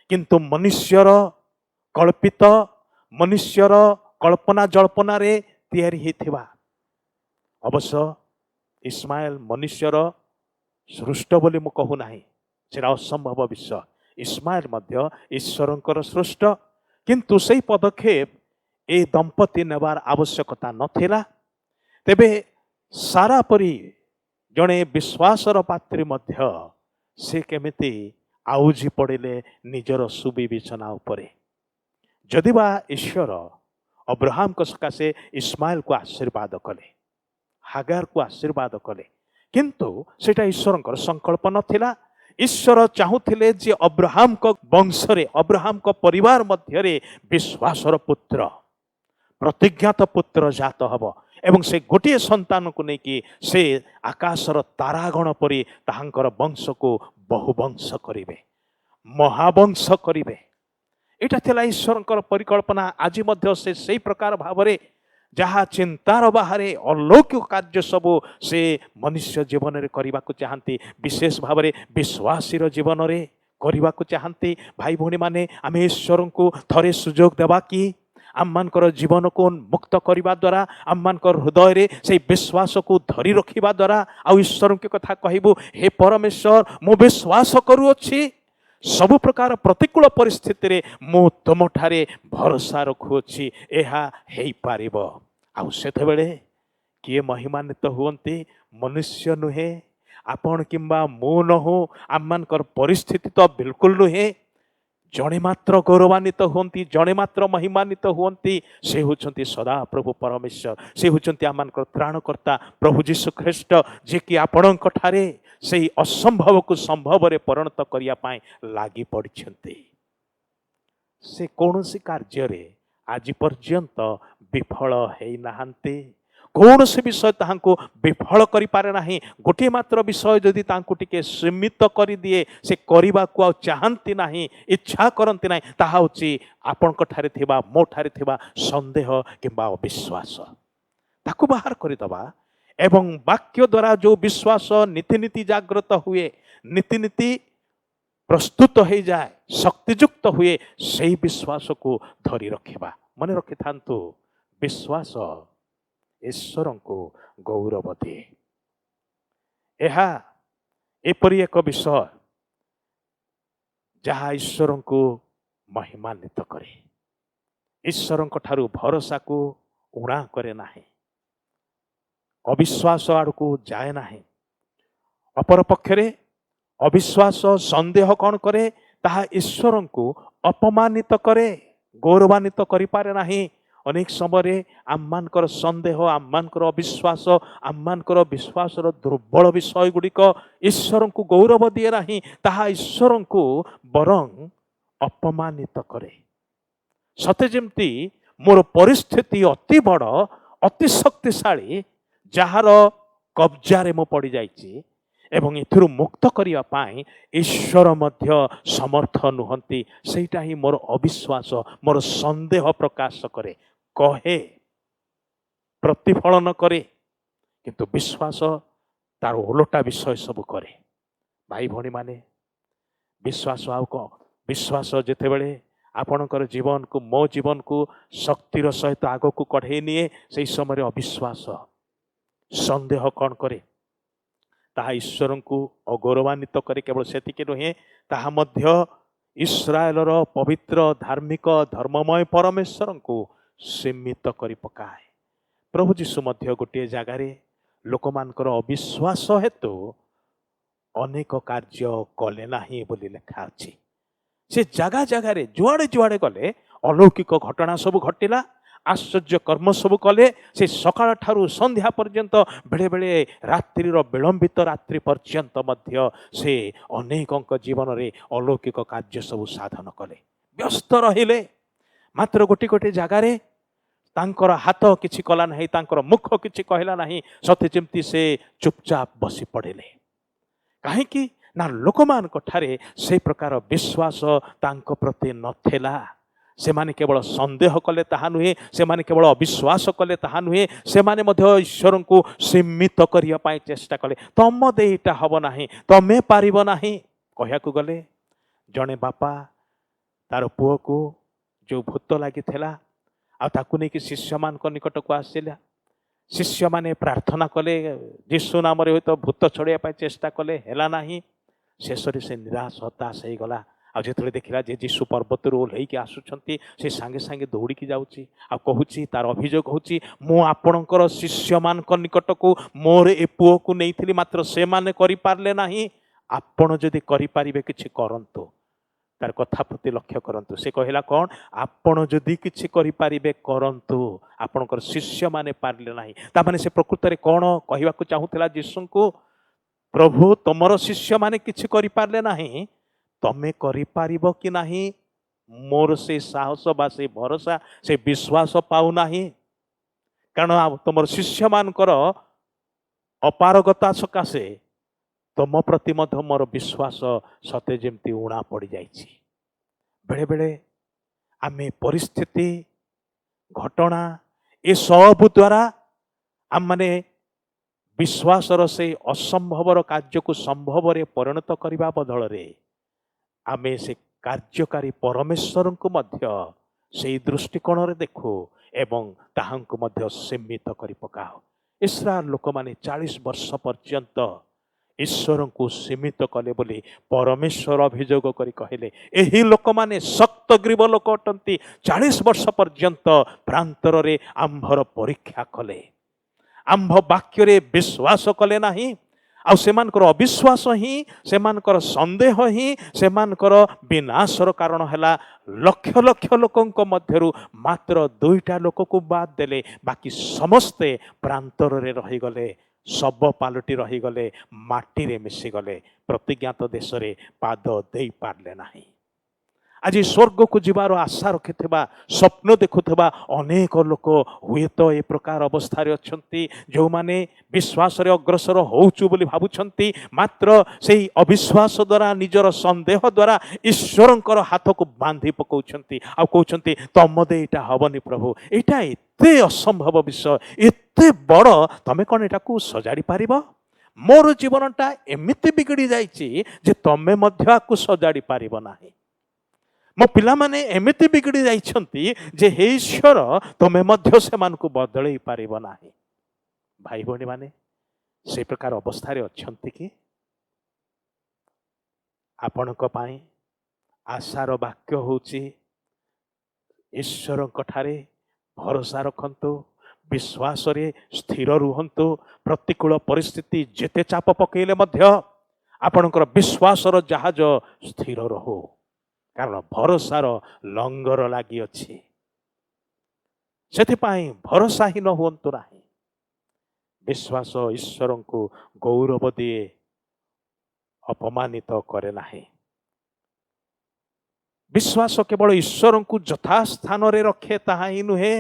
କିନ୍ତୁ ମନୁଷ୍ୟର କଳ୍ପିତ, ମନୁଷ୍ୟର କଳ୍ପନା ଜଳ୍ପନାରେ ତିଆରି ହେଇଥିବା। ଅବଶ୍ୟ ଇସ୍ମାଏଲ ମନୁଷ୍ୟର ସୃଷ୍ଟ ବୋଲି ମୁଁ କହୁନାହିଁ, ସେଟା ଅସମ୍ଭବ ବିଷୟ। ଇସ୍ମାଏଲ ମଧ୍ୟ ଈଶ୍ୱରଙ୍କର ସୃଷ୍ଟ, କିନ୍ତୁ ସେଇ ପଦକ୍ଷେପ ଏ ଦମ୍ପତି ନେବାର ଆବଶ୍ୟକତା ନଥିଲା। ତେବେ ସାରା ପରି ଜଣେ ବିଶ୍ୱାସର ପାତ୍ରୀ ମଧ୍ୟ ସେ କେମିତି ଆଉଜି ପଡ଼ିଲେ ନିଜର ସୁବିବେଚନା ଉପରେ। ଯଦିବା ଈଶ୍ୱର ଅବ୍ରାହମଙ୍କ ସକାଶେ ଇସ୍ମାଏଲକୁ ଆଶୀର୍ବାଦ କଲେ, ହାଗାରକୁ ଆଶୀର୍ବାଦ କଲେ, କିନ୍ତୁ ସେଇଟା ଈଶ୍ୱରଙ୍କର ସଂକଳ୍ପ ନଥିଲା। ଈଶ୍ୱର ଚାହୁଁଥିଲେ ଯେ ଅବ୍ରାହମଙ୍କ ବଂଶରେ, ଅବ୍ରାହମଙ୍କ ପରିବାର ମଧ୍ୟରେ ବିଶ୍ୱାସର ପୁତ୍ର, ପ୍ରତିଜ୍ଞାତ ପୁତ୍ର ଜାତ ହବ ଏବଂ ସେ ଗୋଟିଏ ସନ୍ତାନକୁ ନେଇକି ସେ ଆକାଶର ତାରାଗଣ ପରି ତାହାଙ୍କର ବଂଶକୁ ବହୁବଂଶ କରିବେ, ମହାବଂଶ କରିବେ। ଏଇଟା ଥିଲା ଈଶ୍ୱରଙ୍କର ପରିକଳ୍ପନା। ଆଜି ମଧ୍ୟ ସେ ସେଇ ପ୍ରକାର ଭାବରେ ଯାହା ଚିନ୍ତାର ବାହାରେ ଅଲୌକିକ କାର୍ଯ୍ୟ ସବୁ ସେ ମନୁଷ୍ୟ ଜୀବନରେ କରିବାକୁ ଚାହାନ୍ତି, ବିଶେଷ ଭାବରେ ବିଶ୍ୱାସୀର ଜୀବନରେ କରିବାକୁ ଚାହାନ୍ତି। ଭାଇ ଭଉଣୀମାନେ, ଆମେ ଈଶ୍ୱରଙ୍କୁ ଥରେ ସୁଯୋଗ ଦେବା କି ଆମମାନଙ୍କର ଜୀବନକୁ ମୁକ୍ତ କରିବା ଦ୍ୱାରା, ଆମମାନଙ୍କର ହୃଦୟରେ ସେଇ ବିଶ୍ୱାସକୁ ଧରି ରଖିବା ଦ୍ୱାରା ଆଉ ଈଶ୍ୱରଙ୍କ କଥା କହିବୁ, ହେ ପରମେଶ୍ୱର, ମୁଁ ବିଶ୍ୱାସ କରୁଅଛି ସବୁ ପ୍ରକାର ପ୍ରତିକୂଳ ପରିସ୍ଥିତିରେ ମୁଁ ତୁମଠାରେ ଭରସା ରଖୁଅଛି, ଏହା ହେଇପାରିବ। ଆଉ ସେତେବେଳେ କିଏ ମହିମାନ୍ୱିତ ହୁଅନ୍ତି? ମନୁଷ୍ୟ ନୁହେଁ, ଆପଣ କିମ୍ବା ମୁଁ ନୁହଁ, ଆମମାନଙ୍କର ପରିସ୍ଥିତି ତ ବିଲକୁଲ ନୁହେଁ। ଜଣେ ମାତ୍ର ଗୌରବାନ୍ୱିତ ହୁଅନ୍ତି, ଜଣେ ମାତ୍ର ମହିମାନ୍ୱିତ ହୁଅନ୍ତି, ସେ ହେଉଛନ୍ତି ସଦାପ୍ରଭୁ ପରମେଶ୍ୱର। ସେ ହେଉଛନ୍ତି ଆମମାନଙ୍କର ତ୍ରାଣକର୍ତ୍ତା ପ୍ରଭୁ ଯୀଶୁ ଖ୍ରୀଷ୍ଟ, ଯିଏକି ଆପଣଙ୍କ ଠାରେ ସେହି ଅସମ୍ଭବକୁ ସମ୍ଭବରେ ପରିଣତ କରିବା ପାଇଁ ଲାଗି ପଡ଼ିଛନ୍ତି। ସେ କୌଣସି କାର୍ଯ୍ୟରେ ଆଜି ପର୍ଯ୍ୟନ୍ତ ବିଫଳ ହେଇନାହାନ୍ତି। କୌଣସି ବିଷୟ ତାହାଙ୍କୁ ବିଫଳ କରିପାରେ ନାହିଁ। ଗୋଟିଏ ମାତ୍ର ବିଷୟ ଯଦି ତାଙ୍କୁ ଟିକେ ସୀମିତ କରିଦିଏ, ସେ କରିବାକୁ ଆଉ ଚାହାନ୍ତି ନାହିଁ, ଇଚ୍ଛା କରନ୍ତି ନାହିଁ, ତାହା ହେଉଛି ଆପଣଙ୍କ ଠାରେ ଥିବା, ମୋ ଠାରେ ଥିବା ସନ୍ଦେହ କିମ୍ବା ଅବିଶ୍ୱାସ। ତାକୁ ବାହାର କରିଦେବା ଏବଂ ବାକ୍ୟ ଦ୍ୱାରା ଯେଉଁ ବିଶ୍ୱାସ ନୀତିନୀତି ଜାଗ୍ରତ ହୁଏ, ନୀତିନୀତି ପ୍ରସ୍ତୁତ ହେଇଯାଏ, ଶକ୍ତିଯୁକ୍ତ ହୁଏ, ସେହି ବିଶ୍ୱାସକୁ ଧରି ରଖିବା। ମନେ ରଖିଥାନ୍ତୁ, ବିଶ୍ୱାସ ଈଶ୍ୱରଙ୍କୁ ଗୌରବ ଦିଏ। ଏହା ଏପରି ଏକ ବିଷୟ ଯାହା ଈଶ୍ୱରଙ୍କୁ ମହିମାନ୍ୱିତ କରେ, ଈଶ୍ୱରଙ୍କ ଠାରୁ ଭରସାକୁ ଉଣା କରେ ନାହିଁ, ଅବିଶ୍ୱାସ ଆଡ଼କୁ ଯାଏ ନାହିଁ। ଅପରପକ୍ଷରେ ଅବିଶ୍ୱାସ, ସନ୍ଦେହ କ'ଣ କରେ? ତାହା ଈଶ୍ୱରଙ୍କୁ ଅପମାନିତ କରେ, ଗୌରବାନ୍ୱିତ କରିପାରେ ନାହିଁ। ଅନେକ ସମୟରେ ଆମମାନଙ୍କର ସନ୍ଦେହ, ଆମମାନଙ୍କର ଅବିଶ୍ୱାସ, ଆମମାନଙ୍କର ବିଶ୍ୱାସର ଦୁର୍ବଳ ବିଷୟ ଗୁଡ଼ିକ ଈଶ୍ୱରଙ୍କୁ ଗୌରବ ଦିଏ ନାହିଁ, ତାହା ଈଶ୍ୱରଙ୍କୁ ବରଂ ଅପମାନିତ କରେ। ସତେ ଯେମିତି ମୋର ପରିସ୍ଥିତି ଅତି ବଡ଼, ଅତି ଶକ୍ତିଶାଳୀ, ଯାହାର କବ୍ଜାରେ ମୁଁ ପଡ଼ିଯାଇଛି ଏବଂ ଏଥିରୁ ମୁକ୍ତ କରିବା ପାଇଁ ଈଶ୍ୱର ମଧ୍ୟ ସମର୍ଥ ନୁହନ୍ତି। ସେଇଟା ହିଁ ମୋର ଅବିଶ୍ୱାସ, ମୋର ସନ୍ଦେହ ପ୍ରକାଶ କରେ। कहे प्रतिफलन करे किंतु विश्वास तार ओलटा विषय सब करे। भाई भौणी माने विश्वास आउ कौन विश्वास जिते बड़े आपणकर जीवन को मो जीवन को शक्तिर सहित आग को कढ़े निए से समय अविश्वास संदेह कौन करे ताहा ईश्वर को अगौरवान्वित करे। केवल सेतिके नुहे ताहा मध्य इस्राएलर पवित्र धार्मिक धर्ममय परमेश्वर को सीमित करी पकाए। प्रभु जीशु मध्य गोटे जगार लोक मानकर अविश्वास हेतु अनेक कार्य कले नाही बोली लेखा अछि। से जगह जगार जुआड़े जुआड़े गले अलौकिक घटना सब घटिला, आश्चर्य कर्म सब कले। से सकाळ ठारू संध्या पर्यंत बेले बेले रात्रिर विलंबित रात्रि पर्यंत मध्य से अनेकंक जीवन रे अलौकिक कार्य सब साधन कले, व्यस्त रहिले। मात्र गोटे गोटे जगार तांकर हाथ किछि कला नहीं, तांकर मुख किछि कहला नहीं, सते जेमती से चुपचाप बसी पड़िले। काहेकि ना लोक मान ठारे से प्रकार विश्वास तांको प्रति नथेला। से माने केवल संदेह कले ताहा नुहे, से माने केवल अविश्वास कले ताहा नुहे, से माने मध्य ईश्वर को सीमित करिया पाई चेष्टा कले। तम देईटा हब नाही, तमे पारिब नाही कहया को गले। जणे बापा तार पुओ को जो भूत लगी थिला आ ताकू नहीं कि शिष्य मान को निकट को आसिला। शिष्य माने प्रार्थना कले यीशु नाम रे तो भूत छड़िया पाई चेष्टा कले, हेला नाही। शेष से निराश हताश हो गला। आ जेतले देखिला जे यीशु पर्वत रो ओल्है के आसुछंती, से सांगे सांगे दौड़ी की जाउची आ कहूची, तार अभियोग होची मु आपणकर शिष्य मान को निकट को मोर ए पुओ को नेइथिली, मात्र से माने करि पारले नाही। आपण जदि करि पारिबे किछि करंतु। तार कथा प्रति लक्ष्य करंतु। से कहला कौन, आपण जदि किछि करि पारिबे करंतु, आपणकर शिष्य माने पारले नाही। ता माने से प्रकृत रे कोन कहवा को चाहुतला यीशु को, प्रभु तमर शिष्य माने किछि करि पारले नाही, तमे करि पारिबो कि नाही? मोर से साहस बा से भरोसा से विश्वास पाउ नाही। कारण तमर शिष्य मानकर अपारगता सकाशे तम प्रति मध्य मोर विश्वास सते जेमती उणा पड़ जाइछि। बेले बेले आमे परिस्थिति घटना ए सब द्वारा आम माने विश्वासर से असंभवर कार्य को संभव रे परिणत करने बदल रे आमे से कार्यकारी परमेश्वर को मध्य से दृष्टिकोण रे देखो एवं ताहांको मध्य सीमित करि पकाओ। इस्राएल लोक माने 40 वर्ष पर्यंत ईश्वर को सीमित कले बोली परमेश्वर अभियोग करी कहले, एही लोक माने शक्त ग्रीव लोक अटंती, 40 वर्ष पर्यंत प्रांतर रे आंभर परीक्षा कले, आंभ वाक्य रे विश्वास कले नाही। आउ सेमानकर अविश्वास ही, सेमानकर संदेह ही सेमानकर विनाशर कारण हैला। लक्ष लक्ष लोकंक मध्यरु मात्र 2टा लोक को बाद देले, बाकी समस्ते प्रांतर रे रही गले, सब पालटी रही गले, माटी रे मिसी गले, प्रतिज्ञात देश रे पाद देई पारले नाही। आज स्वर्ग को जीवार आशा रखिथिबा, स्वप्न देखुथिबा अनेक लोक हुए तो ए प्रकार अवस्था रे अछंती, जो माने विश्वास रे अग्रसर होउचु बोली भाबुछंती, मात्र सेही अविश्वास द्वारा निजर संदेह द्वारा ईश्वरंकर हाथ को बांधी पकाउछंती। आ कहउछंती तम दे एटा हबनी प्रभु, एटा एते असंभव विषय, एते बड़, तमे कोन एटा को सजाड़ी पारिबो? मोर जीवनटा एमिति बिगड़ी जाइछि जे तमे मध्य आकु सजाड़ी पारिबो नाही। मो पिला माने एमिति बिगड़ी जाइछंती जे हे ईश्वर तमे मध्य से मान को बदलई पारिबो नाही। भाई भौणी माने से प्रकार अवस्था रे अछंती कि आपणक पाई आशार वाक्य होउची ईश्वरक ठारे भरोसा रखंतु, विश्वास रे स्थिर रुहंतु। प्रतिकूल परिस्थिति जेते चाप पकेले मध्य आपणकर विश्वासर जहाज स्थिर रहो, कारण भरोसार लंगर लगी अच्छी। सेथिपाई भरोसाहीन हुअंतु नाही। विश्वास ईश्वर को गौरव दिए, अपमानित करे नाही। विश्वास केवल ईश्वर को यथा स्थान रे रखे ताहा ही नुहे,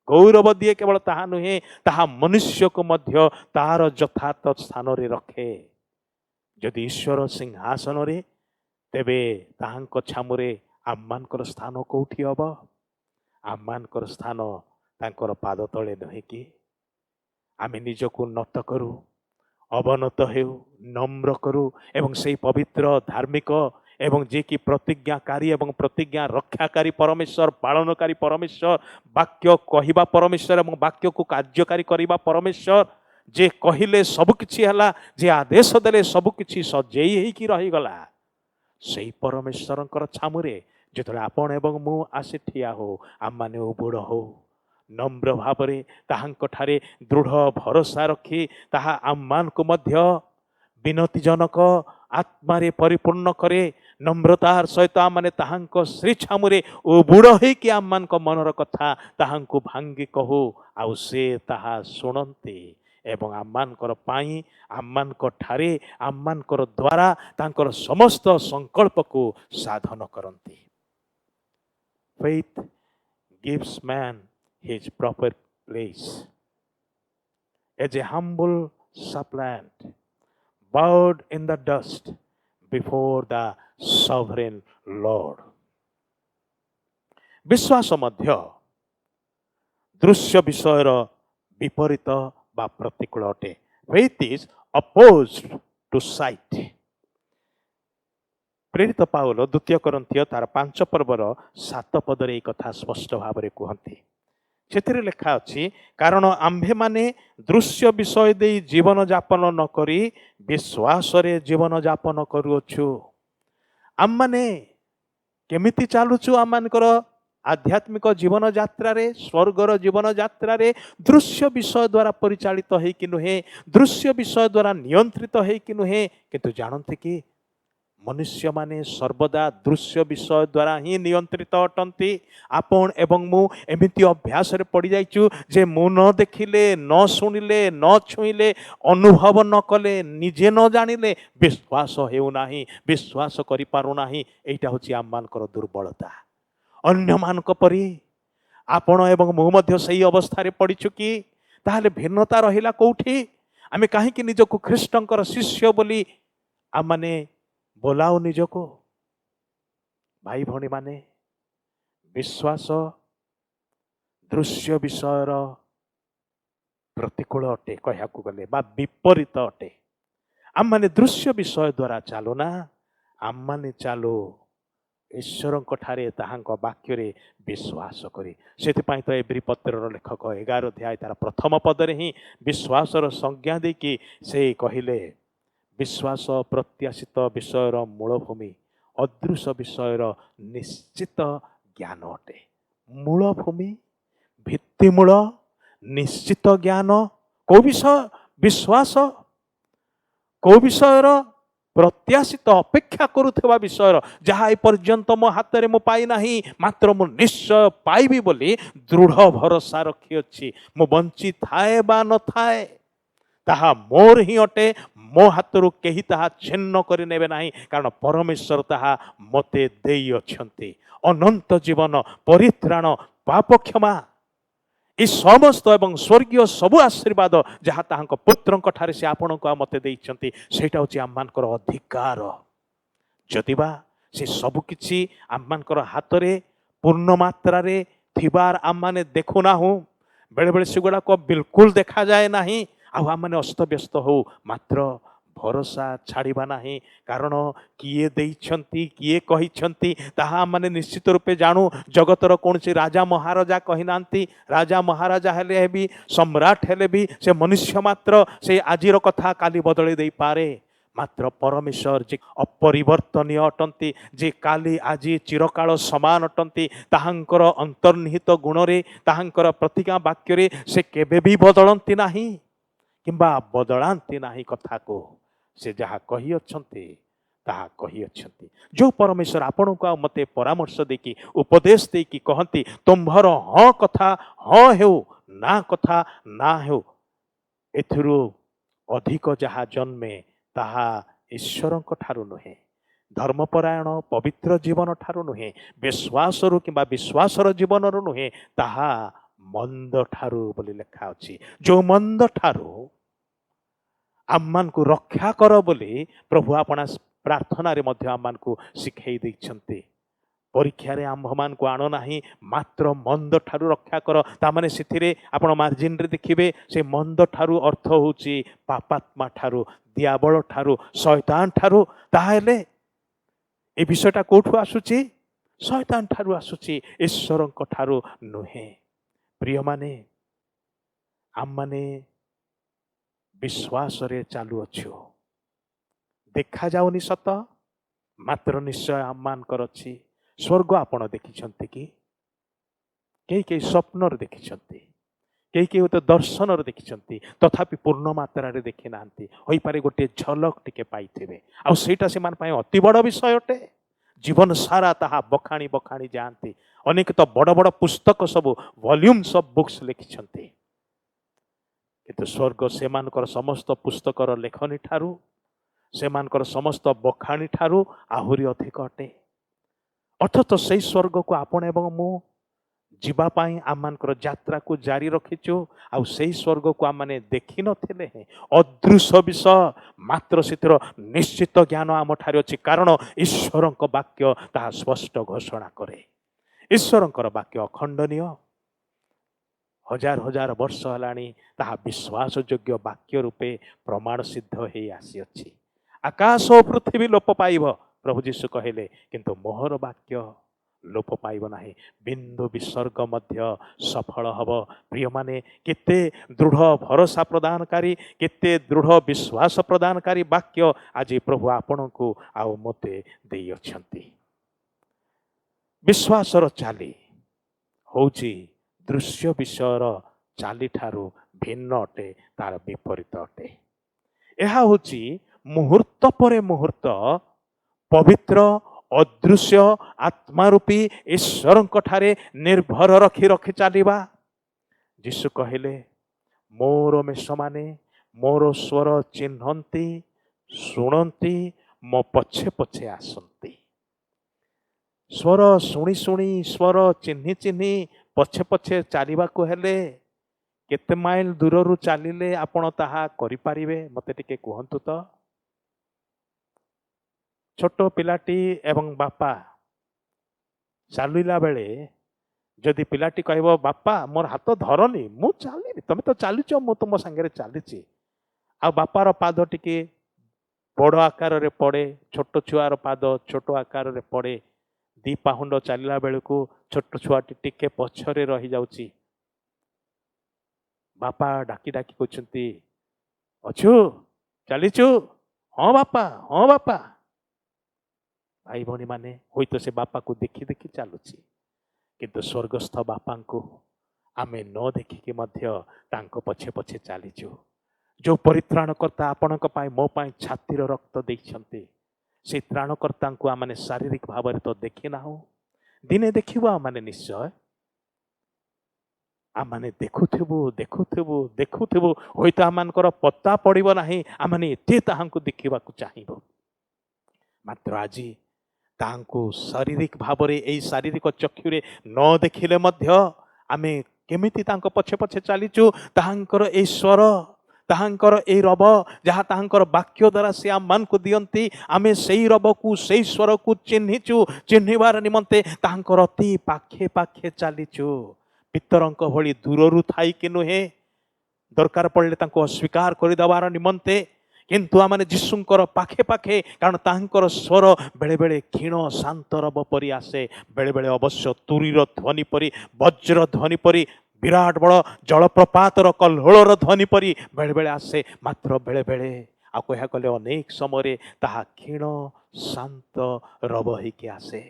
गौरव दिए केवल ताहा नुहे, ताहा मनुष्य को मध्य तार यथार्थ स्थान रे रखे। यदि ईश्वर सिंहासन रे, तेबे ताहांक छामुरे आम्मानकर स्थान कोठी हब? आम्मानकर स्थान ତାଙ୍କର ପାଦ ତଳେ ନୁହେଁ କି ଆମେ ନିଜକୁ ନତ କରୁ, ଅବନତ ହେଉ, ନମ୍ର କରୁ ଏବଂ ସେହି ପବିତ୍ର ଧାର୍ମିକ ଏବଂ ଯିଏକି ପ୍ରତିଜ୍ଞାକାରୀ ଏବଂ ପ୍ରତିଜ୍ଞା ରକ୍ଷାକାରୀ ପରମେଶ୍ୱର, ପାଳନକାରୀ ପରମେଶ୍ୱର, ବାକ୍ୟ କହିବା ପରମେଶ୍ୱର ଏବଂ ବାକ୍ୟକୁ କାର୍ଯ୍ୟକାରୀ କରିବା ପରମେଶ୍ୱର, ଯେ କହିଲେ ସବୁକିଛି ହେଲା, ଯେ ଆଦେଶ ଦେଲେ ସବୁକିଛି ସଜେଇ ହେଇକି ରହିଗଲା, ସେହି ପରମେଶ୍ୱରଙ୍କର ଛାମୁରେ ଯେତେବେଳେ ଆପଣ ଏବଂ ମୁଁ ଆସି ଠିଆ ହଉ, ଆମମାନେ ଉବୁଡ଼ ହଉ, ନମ୍ର ଭାବରେ ତାହାଙ୍କଠାରେ ଦୃଢ଼ ଭରସା ରଖି ତାହା ଆମମାନଙ୍କୁ ମଧ୍ୟ ବିନତିଜନକ ଆତ୍ମାରେ ପରିପୂର୍ଣ୍ଣ କରେ। ନମ୍ରତାର ସହିତ ଆମମାନେ ତାହାଙ୍କ ଶ୍ରୀ ଛାମୁରେ ଉବୁଡ଼ ହେଇକି ଆମମାନଙ୍କ ମନର କଥା ତାହାଙ୍କୁ ଭାଙ୍ଗି କହୁ, ଆଉ ସେ ତାହା ଶୁଣନ୍ତି ଏବଂ ଆମମାନଙ୍କର ପାଇଁ, ଆମମାନଙ୍କ ଠାରେ, ଆମମାନଙ୍କର ଦ୍ୱାରା ତାଙ୍କର ସମସ୍ତ ସଂକଳ୍ପକୁ ସାଧନ କରନ୍ତି। Faith gives man his proper place. As a humble suppliant, bowed in the dust before the sovereign Lord. ବିଶ୍ୱାସ ମଧ୍ୟ ଦୃଶ୍ୟ ବିଷୟର ବିପରୀତ ବା ପ୍ରତିକୂଳ ଅଟେ। Faith is opposed to sight. ପ୍ରେରିତ ପାଉଲ ଦ୍ୱିତୀୟ କରିନ୍ଥୀୟ ତାର 5 ପର୍ବର 7 ପଦରେ ଏହି କଥା ସ୍ପଷ୍ଟ ଭାବରେ କୁହନ୍ତି। ସେଥିରେ ଲେଖା ଅଛି, କାରଣ ଆମ୍ଭେମାନେ ଦୃଶ୍ୟ ବିଷୟ ଦେଇ ଜୀବନ ଯାପନ ନ କରି ବିଶ୍ୱାସରେ ଜୀବନ ଯାପନ କରୁଅଛୁ। ଆମମାନେ କେମିତି ଚାଲୁଛୁ? ଆମମାନଙ୍କର ଆଧ୍ୟାତ୍ମିକ ଜୀବନ ଯାତ୍ରାରେ, ସ୍ୱର୍ଗର ଜୀବନ ଯାତ୍ରାରେ ଦୃଶ୍ୟ ବିଷୟ ଦ୍ୱାରା ପରିଚାଳିତ ହେଇକି ନୁହେଁ, ଦୃଶ୍ୟ ବିଷୟ ଦ୍ୱାରା ନିୟନ୍ତ୍ରିତ ହେଇକି ନୁହେଁ, କିନ୍ତୁ ଜାଣନ୍ତି କି ମନୁଷ୍ୟମାନେ ସର୍ବଦା ଦୃଶ୍ୟ ବିଷୟ ଦ୍ୱାରା ହିଁ ନିୟନ୍ତ୍ରିତ ଅଟନ୍ତି। ଆପଣ ଏବଂ ମୁଁ ଏମିତି ଅଭ୍ୟାସରେ ପଡ଼ିଯାଇଛୁ ଯେ ମୁଁ ନ ଦେଖିଲେ, ନ ଶୁଣିଲେ, ନ ଛୁଇଁଲେ, ଅନୁଭବ ନ କଲେ, ନିଜେ ନ ଜାଣିଲେ ବିଶ୍ୱାସ ହେଉନାହିଁ, ବିଶ୍ୱାସ କରିପାରୁନାହିଁ। ଏଇଟା ହେଉଛି ଆମମାନଙ୍କର ଦୁର୍ବଳତା। ଅନ୍ୟମାନଙ୍କ ପରି ଆପଣ ଏବଂ ମୁଁ ମଧ୍ୟ ସେଇ ଅବସ୍ଥାରେ ପଡ଼ିଛୁ କି? ତାହେଲେ ଭିନ୍ନତା ରହିଲା କୋଉଠି? ଆମେ କାହିଁକି ନିଜକୁ ଖ୍ରୀଷ୍ଟଙ୍କର ଶିଷ୍ୟ ବୋଲି ଆମମାନେ ବୋଲାଉ ନିଜକୁ? ଭାଇ ଭଉଣୀମାନେ, ବିଶ୍ୱାସ ଦୃଶ୍ୟ ବିଷୟର ପ୍ରତିକୂଳ ଅଟେ, କହିବାକୁ ଗଲେ ବା ବିପରୀତ ଅଟେ। ଆମମାନେ ଦୃଶ୍ୟ ବିଷୟ ଦ୍ୱାରା ଚାଲୁନା, ଆମମାନେ ଚାଲୁ ଈଶ୍ୱରଙ୍କ ଠାରେ ତାହାଙ୍କ ବାକ୍ୟରେ ବିଶ୍ୱାସ କରି। ସେଥିପାଇଁ ତ ଏବ୍ରୀ ପତ୍ରର ଲେଖକ 11 ଅଧ୍ୟାୟ ତାର ପ୍ରଥମ ପଦରେ ହିଁ ବିଶ୍ୱାସର ସଂଜ୍ଞା ଦେଇକି ସେ କହିଲେ, ବିଶ୍ୱାସ ପ୍ରତ୍ୟାଶିତ ବିଷୟର ମୂଳଭୂମି, ଅଦୃଶ୍ୟ ବିଷୟର ନିଶ୍ଚିତ ଜ୍ଞାନ ଅଟେ। ମୂଳଭୂମି, ଭିତ୍ତିମୂଳ, ନିଶ୍ଚିତ ଜ୍ଞାନ କୋଉ ବିଷୟ? ବିଶ୍ୱାସ। କୋଉ ବିଷୟର? ପ୍ରତ୍ୟାଶିତ, ଅପେକ୍ଷା କରୁଥିବା ବିଷୟର, ଯାହା ଏପର୍ଯ୍ୟନ୍ତ ମୋ ହାତରେ ମୁଁ ପାଇନାହିଁ, ମାତ୍ର ମୁଁ ନିଶ୍ଚୟ ପାଇବି ବୋଲି ଦୃଢ଼ ଭରସା ରଖିଅଛି। ମୁଁ ବଞ୍ଚିଥାଏ ବା ନଥାଏ, ତାହା ମୋର ହିଁ ଅଟେ, ମୋ ହାତରୁ କେହି ତାହା ଛିନ୍ନ କରିନେବେ ନାହିଁ, କାରଣ ପରମେଶ୍ୱର ତାହା ମୋତେ ଦେଇଅଛନ୍ତି। ଅନନ୍ତ ଜୀବନ, ପରିତ୍ରାଣ, ପାପ କ୍ଷମା, ଏ ସମସ୍ତ ଏବଂ ସ୍ୱର୍ଗୀୟ ସବୁ ଆଶୀର୍ବାଦ ଯାହା ତାହାଙ୍କ ପୁତ୍ରଙ୍କ ଠାରେ ସେ ଆପଣଙ୍କୁ ଆଉ ମୋତେ ଦେଇଛନ୍ତି, ସେଇଟା ହେଉଛି ଆମମାନଙ୍କର ଅଧିକାର। ଯଦିବା ସେ ସବୁକିଛି ଆମମାନଙ୍କର ହାତରେ ପୂର୍ଣ୍ଣ ମାତ୍ରାରେ ଥିବାର ଆମମାନେ ଦେଖୁନାହୁଁ, ବେଳେବେଳେ ସେଗୁଡ଼ାକ ବିଲକୁଲ ଦେଖାଯାଏ ନାହିଁ, ଆଉ ଆମମାନେ ଅସ୍ତବ୍ୟସ୍ତ ହଉ, ମାତ୍ର ଭରସା ଛାଡ଼ିବା ନାହିଁ। କାରଣ କିଏ ଦେଇଛନ୍ତି, କିଏ କହିଛନ୍ତି ତାହା ଆମମାନେ ନିଶ୍ଚିତ ରୂପେ ଜାଣୁ। ଜଗତର କୌଣସି ରାଜା ମହାରାଜା କହିନାହାନ୍ତି। ରାଜା ମହାରାଜା ହେଲେ ବି, ସମ୍ରାଟ ହେଲେ ବି ସେ ମନୁଷ୍ୟ ମାତ୍ର, ସେ ଆଜିର କଥା କାଲି ବଦଳେଇ ଦେଇପାରେ। ମାତ୍ର ପରମେଶ୍ୱର ଯେ ଅପରିବର୍ତ୍ତନୀୟ ଅଟନ୍ତି, ଯେ କାଲି ଆଜି ଚିରକାଳ ସମାନ ଅଟନ୍ତି, ତାହାଙ୍କର ଅନ୍ତର୍ନିହିତ ଗୁଣରେ, ତାହାଙ୍କର ପ୍ରତିଜ୍ଞା ବାକ୍ୟରେ ସେ କେବେ ବି ବଦଳନ୍ତି ନାହିଁ କିମ୍ବା ବଦଳାନ୍ତି ନାହିଁ କଥାକୁ। ସେ ଯାହା କହିଅଛନ୍ତି ତାହା କହିଅଛନ୍ତି। ଯେଉଁ ପରମେଶ୍ୱର ଆପଣଙ୍କୁ ଆଉ ମୋତେ ପରାମର୍ଶ ଦେଇକି, ଉପଦେଶ ଦେଇକି କହନ୍ତି, ତୁମ୍ଭର ହଁ କଥା ହଁ ହେଉ, ନା କଥା ନା ହେଉ, ଏଥିରୁ ଅଧିକ ଯାହା ଜନ୍ମେ ତାହା ଈଶ୍ୱରଙ୍କ ଠାରୁ ନୁହେଁ, ଧର୍ମପରାୟଣ ପବିତ୍ର ଜୀବନ ଠାରୁ ନୁହେଁ, ବିଶ୍ୱାସରୁ କିମ୍ବା ବିଶ୍ୱାସର ଜୀବନରୁ ନୁହେଁ, ତାହା ମନ୍ଦ ଠାରୁ ବୋଲି ଲେଖା ଅଛି। ଯେଉଁ ମନ୍ଦ ଠାରୁ ଆମମାନଙ୍କୁ ରକ୍ଷା କର ବୋଲି ପ୍ରଭୁ ଆପଣା ପ୍ରାର୍ଥନାରେ ମଧ୍ୟ ଆମମାନଙ୍କୁ ଶିଖେଇ ଦେଇଛନ୍ତି। ପରୀକ୍ଷାରେ ଆମ୍ଭମାନଙ୍କୁ ଆଣ ନାହିଁ, ମାତ୍ର ମନ୍ଦ ଠାରୁ ରକ୍ଷା କର। ତାମାନେ ସେଥିରେ ଆପଣ ମାର୍ଜିନରେ ଦେଖିବେ ସେ ମନ୍ଦ ଠାରୁ ଅର୍ଥ ହେଉଛି ପାପାତ୍ମା ଠାରୁ, ଦିଆବଳ ଠାରୁ, ଶୈତାନ ଠାରୁ। ତାହେଲେ ଏ ବିଷୟଟା କୋଉଠୁ ଆସୁଛି? ଶୈତାନ ଠାରୁ ଆସୁଛି, ଈଶ୍ୱରଙ୍କ ଠାରୁ ନୁହେଁ। ପ୍ରିୟମାନେ, ଆମମାନେ ବିଶ୍ୱାସରେ ଚାଲୁଅଛୁ। ଦେଖାଯାଉନି ସତ, ମାତ୍ର ନିଶ୍ଚୟ ଆମମାନଙ୍କର ଅଛି। ସ୍ୱର୍ଗ ଆପଣ ଦେଖିଛନ୍ତି କି? କେହି କେହି ସ୍ୱପ୍ନରେ ଦେଖିଛନ୍ତି, କେହି କେହି ତ ଦର୍ଶନରେ ଦେଖିଛନ୍ତି, ତଥାପି ପୂର୍ଣ୍ଣ ମାତ୍ରାରେ ଦେଖି ନାହାନ୍ତି। ହୋଇପାରେ ଗୋଟିଏ ଝଲକ ଟିକେ ପାଇଥିବେ, ଆଉ ସେଇଟା ସେମାନେ ପାଇଁ ଅତି ବଡ଼ ବିଷୟ ଅଟେ। ଜୀବନ ସାରା ତାହା ବଖାଣି ବଖାଣି ଯାଆନ୍ତି। ଅନେକ ତ ବଡ଼ ବଡ଼ ପୁସ୍ତକ ସବୁ ଭଲ୍ୟୁମ୍ସ ଅଫ୍ ବୁକ୍ସ ଲେଖିଛନ୍ତି, କିନ୍ତୁ ସ୍ୱର୍ଗ ସେମାନଙ୍କର ସମସ୍ତ ପୁସ୍ତକର ଲେଖନୀ ଠାରୁ, ସେମାନଙ୍କର ସମସ୍ତ ବଖାଣି ଠାରୁ ଆହୁରି ଅଧିକ ଅଟେ। ଅଥଚ ସେଇ ସ୍ୱର୍ଗକୁ ଆପଣ ଏବଂ ମୁଁ ଯିବା ପାଇଁ ଆମମାନଙ୍କର ଯାତ୍ରାକୁ ଜାରି ରଖିଛୁ। ଆଉ ସେଇ ସ୍ୱର୍ଗକୁ ଆମମାନେ ଦେଖିନଥିଲେ ଅଦୃଶ୍ୟ ବିଷୟ, ମାତ୍ର ସେଥିର ନିଶ୍ଚିତ ଜ୍ଞାନ ଆମଠାରେ ଅଛି। କାରଣ ଈଶ୍ୱରଙ୍କ ବାକ୍ୟ ତାହା ସ୍ପଷ୍ଟ ଘୋଷଣା କରେ। ଈଶ୍ୱରଙ୍କର ବାକ୍ୟ ଅଖଣ୍ଡନୀୟ, ହଜାର ହଜାର ବର୍ଷ ହେଲାଣି ତାହା ବିଶ୍ୱାସଯୋଗ୍ୟ ବାକ୍ୟ ରୂପେ ପ୍ରମାଣ ସିଦ୍ଧ ହେଇ ଆସିଅଛି। ଆକାଶ ଓ ପୃଥିବୀ ଲୋପ ପାଇବ, ପ୍ରଭୁ ଯୀଶୁ କହିଲେ, କିନ୍ତୁ ମୋହର ବାକ୍ୟ ଲୋପ ପାଇବ ନାହିଁ। ବିନ୍ଦୁ ବିସର୍ଗ ମଧ୍ୟ ସଫଳ ହେବ। ପ୍ରିୟମାନେ, କେତେ ଦୃଢ଼ ଭରସା ପ୍ରଦାନକାରୀ, କେତେ ଦୃଢ଼ ବିଶ୍ୱାସ ପ୍ରଦାନକାରୀ ବାକ୍ୟ ଆଜି ପ୍ରଭୁ ଆପଣଙ୍କୁ ଆଉ ମୋତେ ଦେଇଅଛନ୍ତି। ବିଶ୍ୱାସର ଚାଲି ହେଉଛି ଦୃଶ୍ୟ ବିଷୟର ଚାଲିଠାରୁ ଭିନ୍ନ ଅଟେ, ତାର ବିପରୀତ ଅଟେ। ଏହା ହେଉଛି ମୁହୂର୍ତ୍ତ ପରେ ମୁହୂର୍ତ୍ତ ପବିତ୍ର ଅଦୃଶ୍ୟ ଆତ୍ମାରୂପୀ ଈଶ୍ୱରଙ୍କ ଠାରେ ନିର୍ଭର ରଖି ରଖି ଚାଲିବା। ଯୀଶୁ କହିଲେ, ମୋର ମେଷମାନେ ମୋର ସ୍ୱର ଚିହ୍ନନ୍ତି, ଶୁଣନ୍ତି, ମୋ ପଛେ ପଛେ ଆସନ୍ତି। ସ୍ୱର ଶୁଣି ଶୁଣି, ସ୍ୱର ଚିହ୍ନି ଚିହ୍ନି ପଛେ ପଛେ ଚାଲିବାକୁ ହେଲେ କେତେ ମାଇଲ ଦୂରରୁ ଚାଲିଲେ ଆପଣ ତାହା କରିପାରିବେ? ମୋତେ ଟିକେ କୁହନ୍ତୁ ତ। ଛୋଟ ପିଲାଟି ଏବଂ ବାପା ଚାଲିଲା ବେଳେ ଯଦି ପିଲାଟି କହିବ, ବାପା ମୋର ହାତ ଧରନି, ମୁଁ ଚାଲିବି, ତମେ ତ ଚାଲିଛ, ମୁଁ ତୁମ ସାଙ୍ଗରେ ଚାଲିଛି, ଆଉ ବାପାର ପାଦ ଟିକେ ବଡ଼ ଆକାରରେ ପଡ଼େ, ଛୋଟ ଛୁଆର ପାଦ ଛୋଟ ଆକାରରେ ପଡ଼େ। 2 ପାହୁଣ୍ଡ ଚାଲିଲା ବେଳକୁ ଛୋଟ ଛୁଆଟି ଟିକେ ପଛରେ ରହିଯାଉଛି। ବାପା ଡାକି ଡାକି କହୁଛନ୍ତି, ଅଛୁ, ଚାଲିଛୁ? ହଁ ବାପା, ହଁ ବାପା। ଭାଇ ଭଉଣୀ ମାନେ, ହୁଏତ ସେ ବାପାକୁ ଦେଖି ଦେଖି ଚାଲୁଛି, କିନ୍ତୁ ସ୍ୱର୍ଗସ୍ଥ ବାପାଙ୍କୁ ଆମେ ନ ଦେଖିକି ମଧ୍ୟ ତାଙ୍କ ପଛେ ପଛେ ଚାଲିଛୁ। ଯେଉଁ ପରିତ୍ରାଣକର୍ତ୍ତା ଆପଣଙ୍କ ପାଇଁ ମୋ ପାଇଁ ଛାତିର ରକ୍ତ ଦେଇଛନ୍ତି, ସେ ତ୍ରାଣକର୍ତ୍ତାଙ୍କୁ ଆମମାନେ ଶାରୀରିକ ଭାବରେ ତ ଦେଖି ନାହୁଁ। ଦିନେ ଦେଖିବ ଆମମାନେ ନିଶ୍ଚୟ। ଆମମାନେ ଦେଖୁଥିବୁ ଦେଖୁଥିବୁ ଦେଖୁଥିବୁ, ହୁଏତ ଆମମାନଙ୍କର ପତା ପଡ଼ିବ ନାହିଁ, ଆମମାନେ ଏତେ ତାହାଙ୍କୁ ଦେଖିବାକୁ ଚାହିଁବୁ। ମାତ୍ର ଆଜି ତାହାଙ୍କୁ ଶାରୀରିକ ଭାବରେ, ଏଇ ଶାରୀରିକ ଚକ୍ଷୁରେ ନ ଦେଖିଲେ ମଧ୍ୟ ଆମେ କେମିତି ତାଙ୍କ ପଛେ ପଛେ ଚାଲିଛୁ। ତାହାଙ୍କର ଏଇ ସ୍ୱର, ତାହାଙ୍କର ଏଇ ରବ, ଯାହା ତାହାଙ୍କର ବାକ୍ୟ ଦ୍ୱାରା ସେ ଆମମାନଙ୍କୁ ଦିଅନ୍ତି, ଆମେ ସେଇ ରବକୁ, ସେଇ ସ୍ୱରକୁ ଚିହ୍ନିଛୁ। ଚିହ୍ନିବାର ନିମନ୍ତେ ତାହାଙ୍କର ଅତି ପାଖେ ପାଖେ ଚାଲିଛୁ। ପିତରଙ୍କ ଭଳି ଦୂରରୁ ଥାଇକି ନୁହେଁ, ଦରକାର ପଡ଼ିଲେ ତାଙ୍କୁ ଅସ୍ୱୀକାର କରିଦେବାର ନିମନ୍ତେ, କିନ୍ତୁ ଆମମାନେ ଯୀଶୁଙ୍କର ପାଖେ ପାଖେ। କାରଣ ତାହାଙ୍କର ସ୍ୱର ବେଳେବେଳେ କ୍ଷୀଣ ଶାନ୍ତ ରବ ପରି ଆସେ, ବେଳେବେଳେ ଅବଶ୍ୟ ତୁରୀର ଧ୍ୱନି ପରି, ବଜ୍ର ଧ୍ୱନି ପରି, ବିରାଟ ବଡ଼ ଜଳପ୍ରପାତର କଲ୍ଲୋଳର ଧ୍ୱନି ପରି ବେଳେବେଳେ ଆସେ। ମାତ୍ର ବେଳେବେଳେ, ଆଉ କହିବାକୁ ଗଲେ ଅନେକ ସମୟରେ, ତାହା କ୍ଷୀଣ ଶାନ୍ତ ରବ ହେଇକି ଆସେ।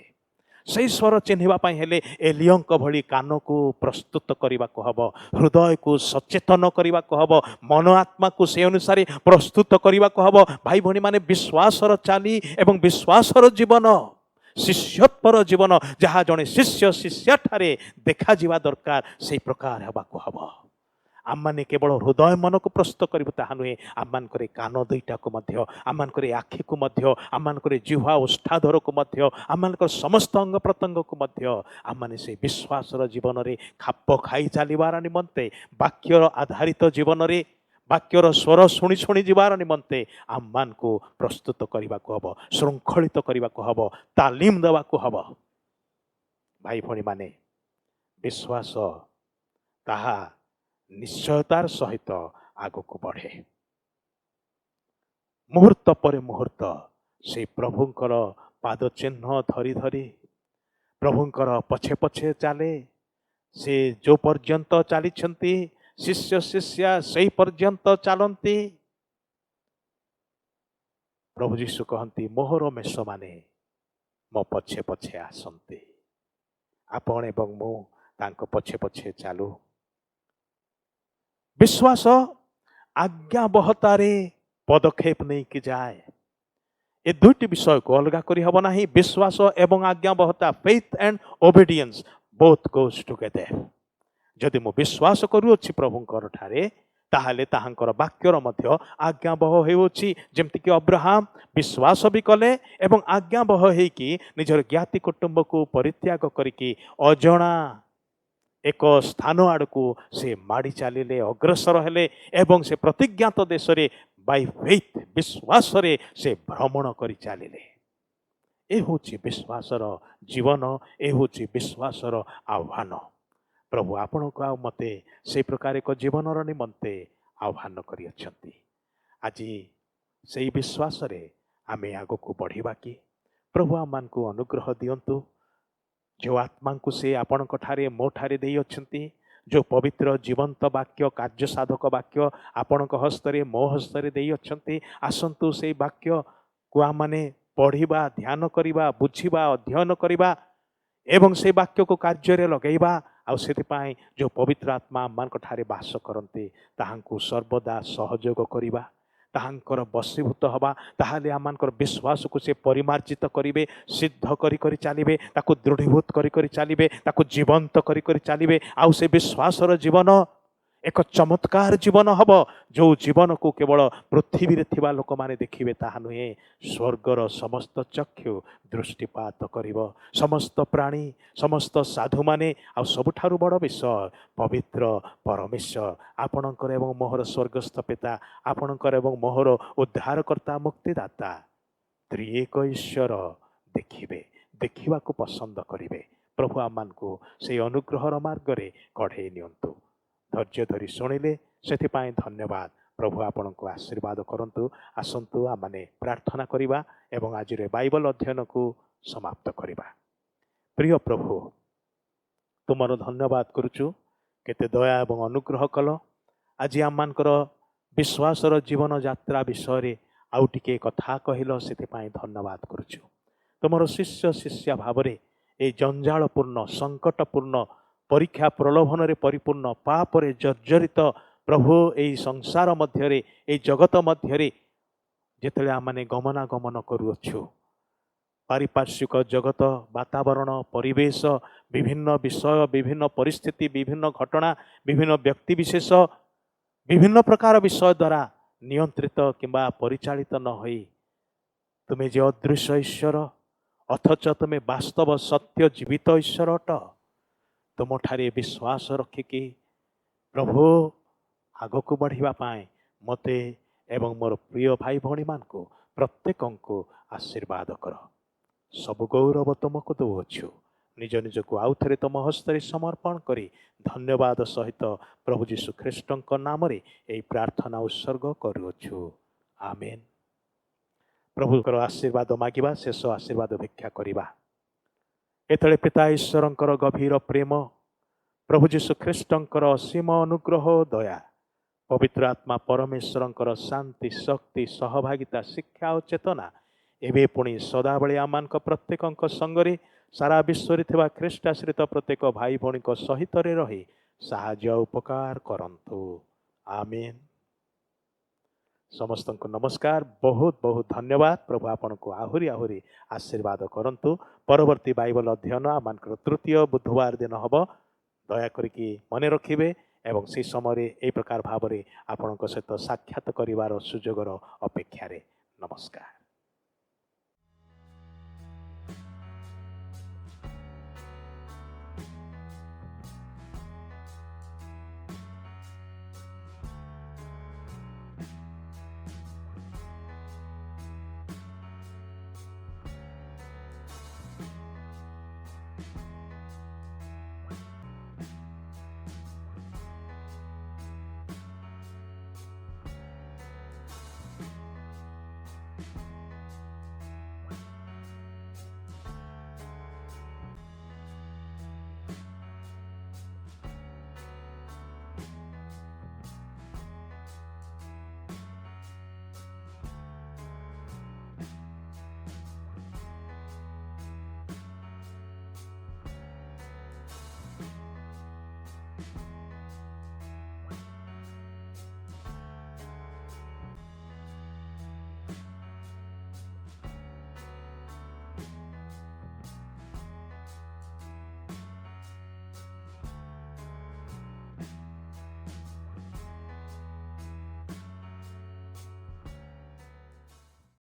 ସେହି ସ୍ୱର ଚିହ୍ନିବା ପାଇଁ ହେଲେ ଏଲିୟଙ୍କ ଭଳି କାନକୁ ପ୍ରସ୍ତୁତ କରିବାକୁ ହେବ, ହୃଦୟକୁ ସଚେତନ କରିବାକୁ ହେବ, ମନ ଆତ୍ମାକୁ ସେ ଅନୁସାରେ ପ୍ରସ୍ତୁତ କରିବାକୁ ହେବ। ଭାଇ ଭଉଣୀମାନେ, ବିଶ୍ୱାସର ଚାଲି ଏବଂ ବିଶ୍ୱାସର ଜୀବନ, ଶିଷ୍ୟତ୍ୱର ଜୀବନ, ଯାହା ଜଣେ ଶିଷ୍ୟ ଶିଷ୍ୟଠାରେ ଦେଖାଯିବା ଦରକାର, ସେହି ପ୍ରକାର ହେବାକୁ ହେବ। ଆମମାନେ କେବଳ ହୃଦୟ ମନକୁ ପ୍ରସ୍ତୁତ କରିବୁ ତାହା ନୁହେଁ, ଆମମାନଙ୍କର କାନ ଦୁଇଟାକୁ ମଧ୍ୟ, ଆମମାନଙ୍କର ଆଖିକୁ ମଧ୍ୟ, ଆମମାନଙ୍କର ଜିହ୍ୱା ଓଷ୍ଠାଧରକୁ ମଧ୍ୟ, ଆମମାନଙ୍କର ସମସ୍ତ ଅଙ୍ଗ ପ୍ରତ୍ୟଙ୍ଗକୁ ମଧ୍ୟ ଆମମାନେ ସେ ବିଶ୍ୱାସର ଜୀବନରେ ଖାପ ଖାଇ ଚାଲିବାର ନିମନ୍ତେ, ବାକ୍ୟର ଆଧାରିତ ଜୀବନରେ, ବାକ୍ୟର ସ୍ୱର ଶୁଣି ଶୁଣି ଯିବାର ନିମନ୍ତେ ଆମମାନଙ୍କୁ ପ୍ରସ୍ତୁତ କରିବାକୁ ହେବ, ଶୃଙ୍ଖଳିତ କରିବାକୁ ହେବ, ତାଲିମ ଦେବାକୁ ହେବ। भाई भौणी माने विश्वास ताहा निश्चयतार सहित आगको बढ़े। मुहूर्त पर मुहूर्त से प्रभुंकर पाद चिन्ह धरी धरी प्रभुंकर पछे पछे चले। से जो पर्यंत चली शिष्य शिष्या से पर्यंत चलती। प्रभु जीशु कहती मोहर मेष माने मो पछे पछे आसंती आपण एवं मु तांको पछे पछे चालू। विश्वास आज्ञाबहतारे पदक्षेप नहीं कि जाए। ए दुईटी विषय को अलग करी हब नाही। विश्वास एवं आज्ञाबहता faith and obedience both goes together. जदि मु विश्वास करूछि प्रभुंकर ठारे ताहाले ताहांकर वाक्यर मध्य आज्ञाबह हेउछि। जेमति कि अब्राहम विश्वास भी कले एवं आज्ञाबह हेकि निजर ज्ञाति कुटुंब को परित्याग करिकि अजणा एक स्थान आड़कू से माड़ी चलिले अग्रसर हेले एवं से प्रतिज्ञात देश रे बाय फेथ विश्वास रे से भ्रमण करि चलिले। ए होछि विश्वासर जीवन, ए होछि विश्वासर आह्वान। प्रभु आपण को मते से प्रकार एक जीवन निमंते आह्वान करियछंती। आज से विश्वास रे आमे आगो को बढ़िबा कि प्रभु आमान को अनुग्रह दियंतु। जो आत्मा को से आपण ठारे मो ठारे देई अछंती, जो पवित्र जीवंत वाक्य कार्य साधक वाक्य आपण हस्तरे मो हस्तरे देई अछंती। आसंतु से वाक्य को आमाने पढ़िबा, ध्यान करिबा, बुझिबा, अध्ययन करिबा एवं से वाक्य को कार्य लगेबा। आउ सेतिपाई जो पवित्र आत्मा मान ठारे वास करते ताहांकु सर्वदा सहयोग करिबा, ताहांकर बसीभूत हवा। ताहाले आमानकर विश्वास को से परिमार्जित करिवे, सिद्ध करी करी चलिबे, ताकु दृढ़ीभूत करी करी चलिबे, ताकु जीवंत करी करी चलिबे। आउ से विश्वासर जीवन एक चमत्कार जीवन हब। जो जीवन को केवल पृथ्वी रे थिबा लोक माने देखिबे ताहा नुहे, स्वर्गर समस्त चक्षु दृष्टिपात करिवो। समस्त प्राणी, समस्त साधु माने आ सबुठारु बड़ विषय पवित्र परमेश्वर आपणकर एवं मोहर स्वर्गस्थ पिता आपणकर एवं मोहर उद्धारकर्ता मुक्तिदाता त्रिएक ईश्वर देखिबे, देखिबा को पसंद करिवे। प्रभु आमान को से अनुग्रहर मार्ग रे कढ़े नियंतु। धैर्य धरी शुणिले सेथिपाई धन्यवाद। प्रभु आपण को आशीर्वाद करंतु। आसंतु आमाने प्रार्थना करिबा एवं आज रे बाइबल अध्ययन को समाप्त करिबा। प्रिय प्रभु तुमर धन्यवाद करुचु, केते दया एवं अनुग्रह कल। आज आमानकर विश्वासर जीवन यात्रा विषय रे आउ टिके कथा कहिलो, सेथिपाई धन्यवाद करुचु। तुमर शिष्य शिष्या भावरे ए जंजालपूर्ण संकटपूर्ण परीक्षा प्रलोभन रे परिपूर्ण पाप रे जर्जरित प्रभु ए संसार मध्य रे ए जगत मध्य रे जेतले आमाने गमनागमन करूछु, पारिपार्श्विक जगत वातावरण परिवेश विभिन्न विषय विभिन्न परिस्थिति विभिन्न घटना विभिन्न व्यक्ति विशेष विभिन्न प्रकार विषय द्वारा नियंत्रित किंबा परिचालित न होई तुम्हें जे अदृश्य ईश्वर अथच तुम्हें वास्तव सत्य जीवित ईश्वर अट। तुम ठारे विश्वास रखिकी प्रभु आग को बढ़िबा पाए मते एवं मोर प्रिय भाई भौणी मान को प्रत्येक को आशीर्वाद कर। सब गौरव तुमको दौछु, निज निज को आउ थे तुम हस्तरे समर्पण करी धन्यवाद सहित प्रभु जीशु ख्रीष्ट नाम रे एई प्रार्थना उत्सर्ग करुछु। आमेन। प्रभुकर आशीर्वाद मागिबा, शेष आशीर्वाद भिक्षा करिबा। एतले पिता ईश्वरंकर गभीर प्रेम, प्रभु जीशु ख्रीष्टंकर असीम अनुग्रह दया, पवित्र आत्मा परमेश्वरंकर शांति शक्ति सहभागिता शिक्षा और चेतना एवं पुणी सदाबले आमान प्रत्येक संगरे सारा विश्व थिबा ख्रीष्ट आश्रित प्रत्येक भाई भौणी सहित रही साहाय्य उपकार करंतु। आमीन। समस्त को नमस्कार, बहुत बहुत धन्यवाद। प्रभु आपन को आहुरी आहुरी आशीर्वाद करंतु। परवर्ती बाइबल अध्ययन आमान तृतीय बुधवार दिन हब, दया करिकी मने रखिबे एवं से समय ए प्रकार भाव में आपण सहित साक्षात करिवार सुजोगर अपेक्षा रे। नमस्कार।